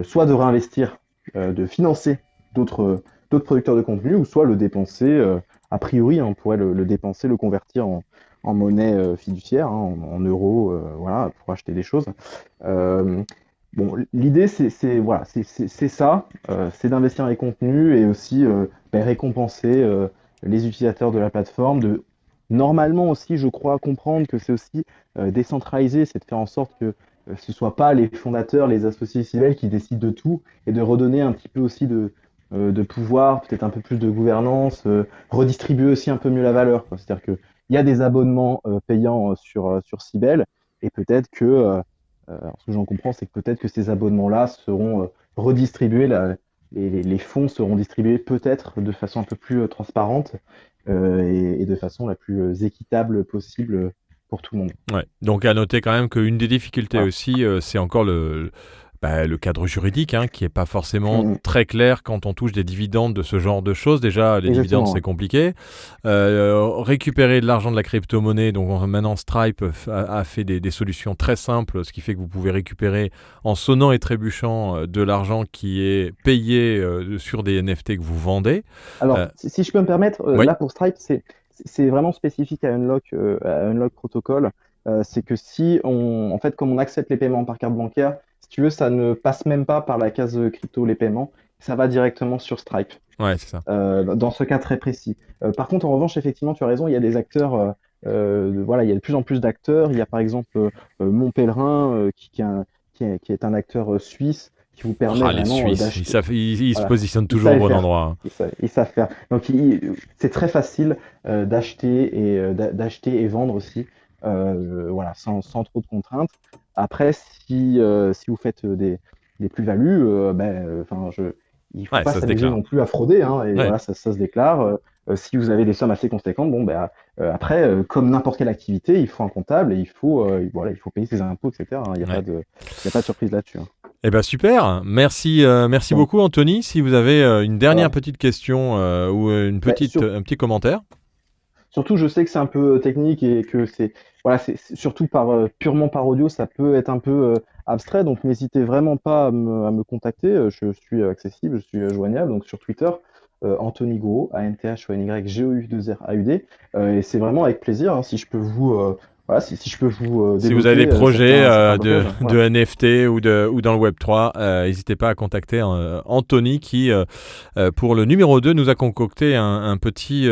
soit de réinvestir, de financer d'autres producteurs de contenu, ou soit le dépenser, a priori, on pourrait le dépenser, le convertir en en monnaie fiduciaire, hein, en euros, voilà, pour acheter des choses. Bon, l'idée, voilà, c'est ça, c'est d'investir dans les contenus et aussi récompenser les utilisateurs de la plateforme. Normalement aussi, je crois comprendre que c'est aussi décentraliser, c'est de faire en sorte que ce ne soit pas les fondateurs, les associés civils qui décident de tout et de redonner un petit peu aussi de pouvoir, peut-être un peu plus de gouvernance, redistribuer aussi un peu mieux la valeur, quoi. C'est-à-dire qu'il y a des abonnements payants sur Cybelle et peut-être que alors, ce que j'en comprends, c'est que peut-être que ces abonnements-là seront redistribués, les fonds seront distribués peut-être de façon un peu plus transparente et de façon la plus équitable possible pour tout le monde. Ouais. Donc à noter quand même qu'une des difficultés Ouais. aussi, c'est encore le cadre juridique qui n'est pas forcément très clair quand on touche des dividendes de ce genre de choses. Déjà, les Exactement, dividendes, c'est compliqué. Récupérer de l'argent de la crypto-monnaie, donc maintenant Stripe a fait des solutions très simples, ce qui fait que vous pouvez récupérer en sonnant et trébuchant de l'argent qui est payé sur des NFT que vous vendez. Alors, si je peux me permettre, Oui. là pour Stripe, c'est vraiment spécifique à Unlock Protocol. C'est que en fait, comme on accepte les paiements par carte bancaire, si tu veux, ça ne passe même pas par la case crypto, les paiements, ça va directement sur Stripe. Ouais, c'est ça. Dans ce cas très précis. Par contre, en revanche, effectivement, tu as raison, il y a des acteurs, voilà, il y a de plus en plus d'acteurs. Il y a par exemple Mon Pèlerin, qui est un acteur suisse, qui vous permet Les vraiment Suisses, d'acheter. ils se Voilà. positionnent Ils toujours au savent bon faire. endroit. Ils savent faire. Donc, c'est très facile d'acheter et vendre aussi, voilà, sans trop de contraintes. Après, si vous faites des plus-values, il faut Ouais, pas ça se s'amuser déclare. non plus à frauder, hein, et Ouais. voilà, ça se déclare. Si vous avez des sommes assez conséquentes, après, comme n'importe quelle activité, il faut un comptable et il faut payer ses impôts, etc., hein. Il n'y a pas de surprise là-dessus, hein. Eh ben super, merci Bon. beaucoup Anthony. Si vous avez une dernière Voilà. petite question ou un petit commentaire. Surtout, je sais que c'est un peu technique et que c'est surtout purement par audio, ça peut être un peu abstrait. Donc, n'hésitez vraiment pas à me contacter. Je suis accessible, je suis joignable. Donc, sur Twitter, Anthony Gou, ANTHONY-GOU2RAUD. Et c'est vraiment avec plaisir, hein, si je peux vous si je peux vous Si vous avez des développer projets certains de blocages, voilà. NFT ou dans le Web3, n'hésitez pas à contacter Anthony qui, pour le numéro 2, nous a concocté un petit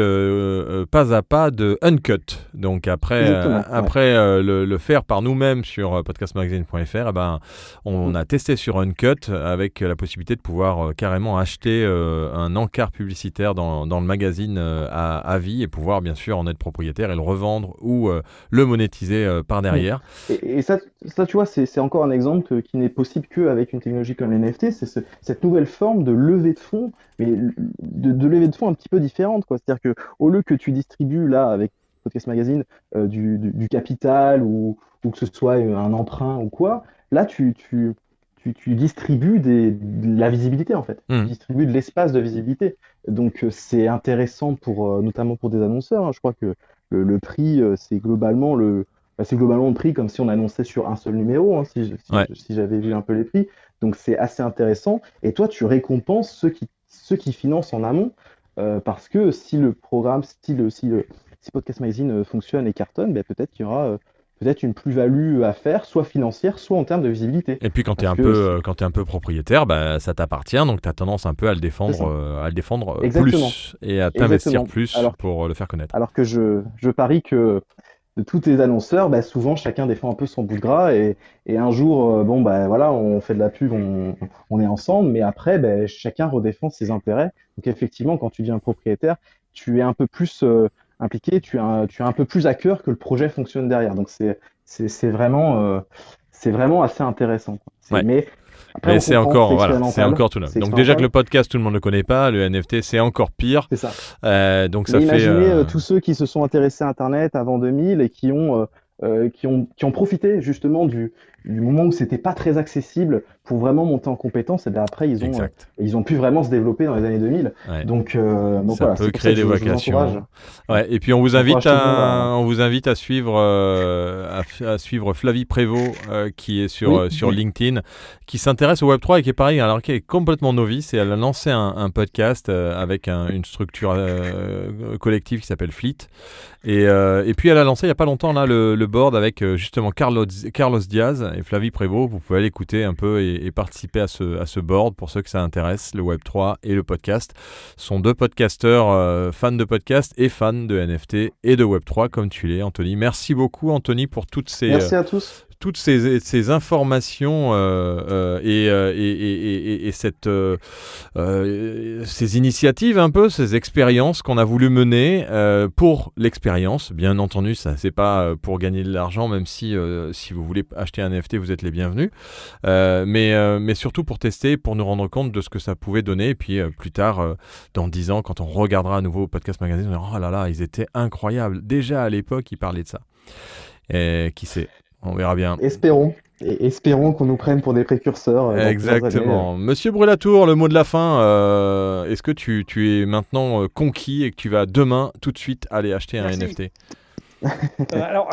pas à pas de Uncut. Donc après le faire par nous-mêmes sur podcastmagazine.fr, on a testé sur Uncut avec la possibilité de pouvoir carrément acheter un encart publicitaire dans le magazine à vie et pouvoir bien sûr en être propriétaire et le revendre ou le monétiser par derrière. Et ça, tu vois, c'est encore un exemple qui n'est possible qu'avec une technologie comme les NFT. C'est cette nouvelle forme de levée de fonds, mais de levée de fonds un petit peu différente, quoi. C'est-à-dire que au lieu que tu distribues là avec Podcast Magazine du capital ou que ce soit un emprunt ou quoi, là tu distribues de la visibilité en fait. Tu distribues de l'espace de visibilité. Donc c'est intéressant notamment pour des annonceurs, hein. Je crois que le prix, c'est globalement le prix comme si on annonçait sur un seul numéro, hein, si j'avais vu un peu les prix. Donc c'est assez intéressant. Et toi, tu récompenses ceux qui financent en amont, parce que si le programme, si Podcast Magazine fonctionne et cartonne, peut-être qu'il y aura peut-être une plus-value à faire, soit financière, soit en termes de visibilité. Et puis quand tu es un peu propriétaire, ça t'appartient, donc tu as tendance un peu à le défendre Exactement. plus et à t'investir Exactement. plus pour le faire connaître. Alors que je parie que de tous les annonceurs, souvent chacun défend un peu son bout de gras et un jour, voilà, on fait de la pub, on est ensemble, mais après, chacun redéfend ses intérêts. Donc effectivement, quand tu deviens propriétaire, tu es un peu plus impliqué, tu as un peu plus à cœur que le projet fonctionne derrière. Donc c'est vraiment assez intéressant, quoi. Ouais. Mais après, Mais c'est encore tout neuf. C'est Donc déjà que le expérimental. podcast, tout le monde ne le connaît pas, le NFT, c'est encore pire. C'est ça. Donc ça Mais fait... imaginez tous ceux qui se sont intéressés à Internet avant 2000 et qui ont qui ont profité justement du moment où c'était pas très accessible pour vraiment monter en compétence. Et bien après, ils ont pu vraiment se développer dans les années 2000. Ouais. Donc ça voilà, peut c'est pour créer ça des que je vous vocations. encourage. Ouais, et puis on vous invite Encourage à suivre à suivre Flavie Prévost qui est sur LinkedIn, qui s'intéresse au Web3 et qui est pareil, alors qui est complètement novice, et elle a lancé un podcast avec une structure collective qui s'appelle Fleet. Et puis elle a lancé il n'y a pas longtemps là le board avec justement Carlos Diaz et Flavie Prévost. Vous pouvez aller écouter un peu et participer à ce board pour ceux que ça intéresse. Le Web3 et le podcast sont deux podcasteurs fans de podcast et fans de NFT et de Web3 comme tu l'es, Anthony. Merci beaucoup, Anthony, pour toutes ces... Merci à tous. Toutes ces informations et ces initiatives un peu, ces expériences qu'on a voulu mener pour l'expérience. Bien entendu, ça c'est pas pour gagner de l'argent, même si vous voulez acheter un NFT, vous êtes les bienvenus. Mais surtout pour tester, pour nous rendre compte de ce que ça pouvait donner. Et puis plus tard, dans 10 ans, quand on regardera à nouveau Podcast Magazine, on dira « Oh là là, ils étaient incroyables ». Déjà à l'époque, ils parlaient de ça. Et qui sait ? On verra bien. Espérons qu'on nous prenne pour des précurseurs. Exactement. Monsieur Brulatour, le mot de la fin. Est-ce que tu es maintenant conquis et que tu vas demain tout de suite aller acheter un NFT ? Alors,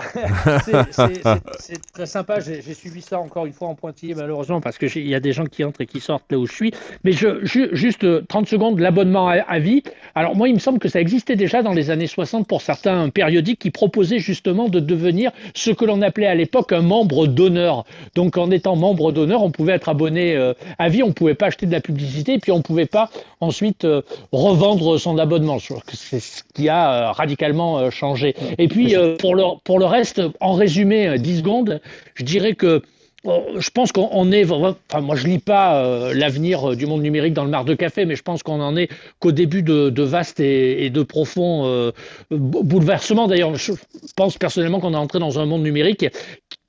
c'est très sympa. J'ai suivi ça encore une fois en pointillé, malheureusement, parce qu'il y a des gens qui entrent et qui sortent là où je suis. Mais juste 30 secondes, l'abonnement à vie. Alors, moi, il me semble que ça existait déjà dans les années 60 pour certains périodiques qui proposaient justement de devenir ce que l'on appelait à l'époque un membre d'honneur. Donc, en étant membre d'honneur, on pouvait être abonné à vie, on ne pouvait pas acheter de la publicité, et puis on ne pouvait pas ensuite revendre son abonnement. Je trouve que c'est ce qui a radicalement changé. Et puis, pour le reste, en résumé, 10 secondes, je dirais que je pense qu'on est, enfin moi je lis pas l'avenir du monde numérique dans le mar de café, mais je pense qu'on en est qu'au début de vastes et de profonds bouleversements. D'ailleurs, je pense personnellement qu'on est entré dans un monde numérique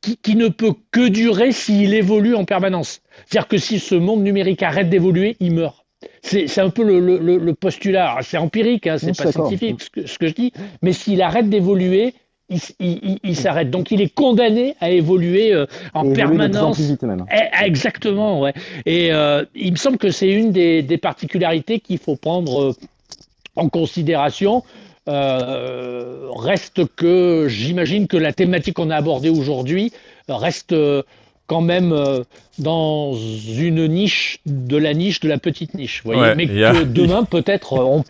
qui ne peut que durer s'il évolue en permanence. C'est-à-dire que si ce monde numérique arrête d'évoluer, il meurt. C'est un peu le postulat. Alors, c'est empirique, hein, c'est pas scientifique ce que je dis, mais s'il arrête d'évoluer, il s'arrête. Donc il est condamné à évoluer en permanence. De plus en plus vite, même. Exactement, ouais. Et il me semble que c'est une des particularités qu'il faut prendre en considération. Reste que j'imagine que la thématique qu'on a abordée aujourd'hui reste quand même dans une niche de la petite niche, vous voyez, mais que demain peut-être on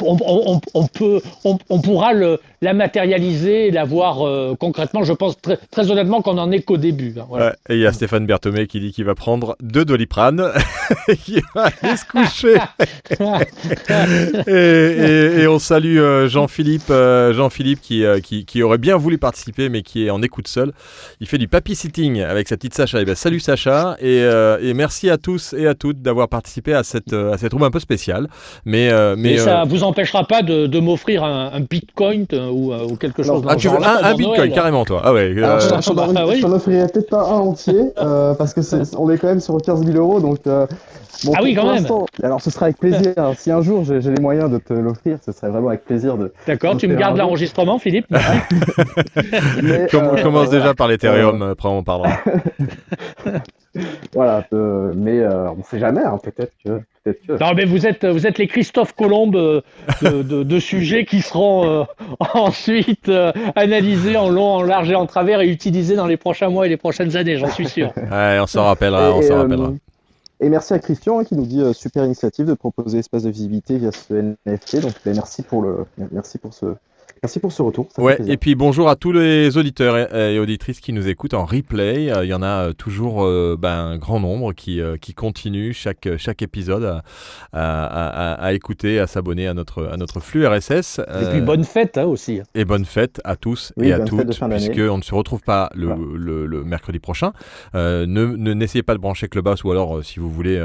pourra la matérialiser et la voir concrètement. Je pense très honnêtement qu'on en est qu'au début. Hein, voilà. Ouais, et il y a Stéphane Berthomé qui dit qu'il va prendre 2 Doliprane et qu'il va aller se coucher. et on salue Jean-Philippe qui aurait bien voulu participer mais qui est en écoute seul. Il fait du papy-sitting avec sa petite Sacha. Et ben, salut Sacha et merci à tous et à toutes d'avoir participé à cette room un peu spéciale. Mais ça vous empêchera pas de m'offrir un bitcoin ou quelque chose dans ce genre. Tu veux un bitcoin Noël, carrément toi. Ah ouais. Je t'en offrirai peut-être pas un entier parce que on est quand même sur 15 000 €, donc. Bon, oui, quand même. Alors, ce sera avec plaisir. Si un jour j'ai les moyens de te l'offrir, ce serait vraiment avec plaisir de. D'accord, tu me gardes l'enregistrement, Philippe. Commence déjà par l'Ethereum, après on parlera. Voilà, mais on ne sait jamais, hein, peut-être que. Non, mais vous êtes les Christophe Colomb de sujets qui seront ensuite analysés en long, en large et en travers et utilisés dans les prochains mois et les prochaines années, j'en suis sûr. Ouais, on s'en rappellera, Et merci à Christian qui nous dit super initiative de proposer espace de visibilité via ce NFT. Donc merci pour ce retour. Ouais, et puis bonjour à tous les auditeurs et auditrices qui nous écoutent en replay. Il y en a toujours un grand nombre qui continuent chaque épisode à écouter, à s'abonner à notre flux RSS. Et puis bonne fête aussi. Et bonne fête à tous et à toutes, puisqu'on ne se retrouve pas le mercredi prochain. N'essayez pas de brancher Clubhouse, ou alors si vous voulez,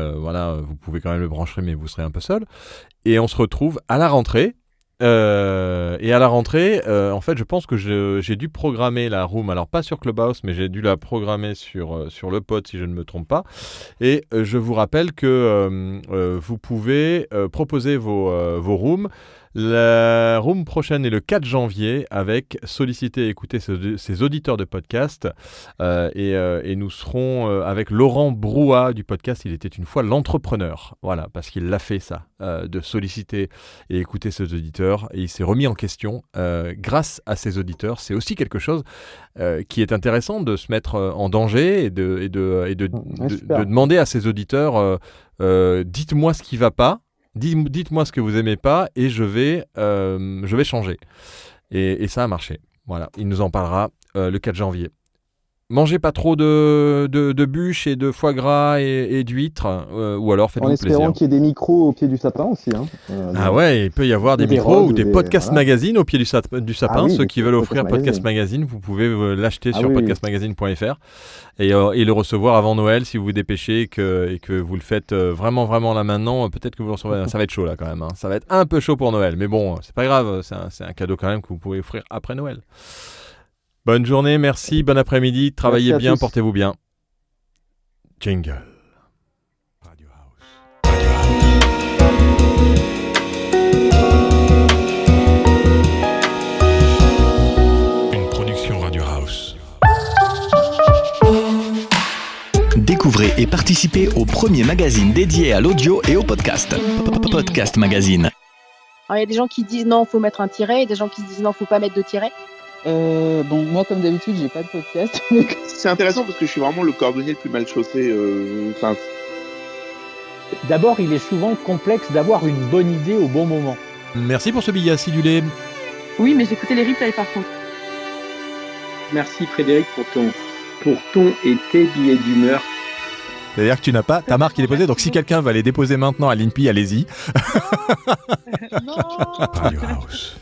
vous pouvez quand même le brancher, mais vous serez un peu seul. Et on se retrouve à la rentrée. Et à la rentrée, en fait, je pense que j'ai dû programmer la room, alors pas sur Clubhouse, mais j'ai dû la programmer sur le pod, si je ne me trompe pas. Et je vous rappelle que vous pouvez proposer vos rooms La room prochaine est le 4 janvier avec solliciter et écouter ses auditeurs de podcast. Et nous serons avec Laurent Brouat du podcast Il était une fois l'entrepreneur. Voilà, parce qu'il l'a fait ça, de solliciter et écouter ses auditeurs. Et il s'est remis en question grâce à ses auditeurs. C'est aussi quelque chose qui est intéressant de se mettre en danger et de demander à ses auditeurs dites-moi ce qui ne va pas. Dites-moi ce que vous aimez pas et je vais changer. Et ça a marché. Voilà, il nous en parlera le 4 janvier. Mangez pas trop de bûches et de foie gras et d'huîtres, ou alors faites-vous plaisir. En espérant qu'il y ait des micros au pied du sapin aussi. Ah ouais, il peut y avoir des micros ou des podcasts magazines au pied du sapin. oui, Ceux qui veulent offrir Podcast Magazine, vous pouvez l'acheter sur podcastmagazine.fr et le recevoir avant Noël si vous vous dépêchez et que vous le faites vraiment, vraiment là maintenant. Peut-être que vous le recevrez. Ça va être chaud là quand même. Ça va être un peu chaud pour Noël. Mais bon, c'est pas grave. C'est un cadeau quand même que vous pouvez offrir après Noël. Bonne journée, merci, bon après-midi, travaillez bien, portez-vous bien. Jingle. Radio House. Une production Radio House. Découvrez et participez au premier magazine dédié à l'audio et au podcast. Podcast Magazine. Alors, il y a des gens qui disent non, faut mettre un tiret, et des gens qui disent non, faut pas mettre de tiret. Bon, moi, comme d'habitude, j'ai pas de podcast. C'est intéressant parce que je suis vraiment le cordonnier le plus mal chaussé. D'abord, il est souvent complexe d'avoir une bonne idée au bon moment. Merci pour ce billet acidulé. Oui, mais j'écoutais les replays par contre. Merci Frédéric pour ton et tes billets d'humeur. C'est-à-dire que tu n'as pas ta marque, il est posée. Donc si quelqu'un va les déposer maintenant à l'INPI, allez-y. Non. Radio House.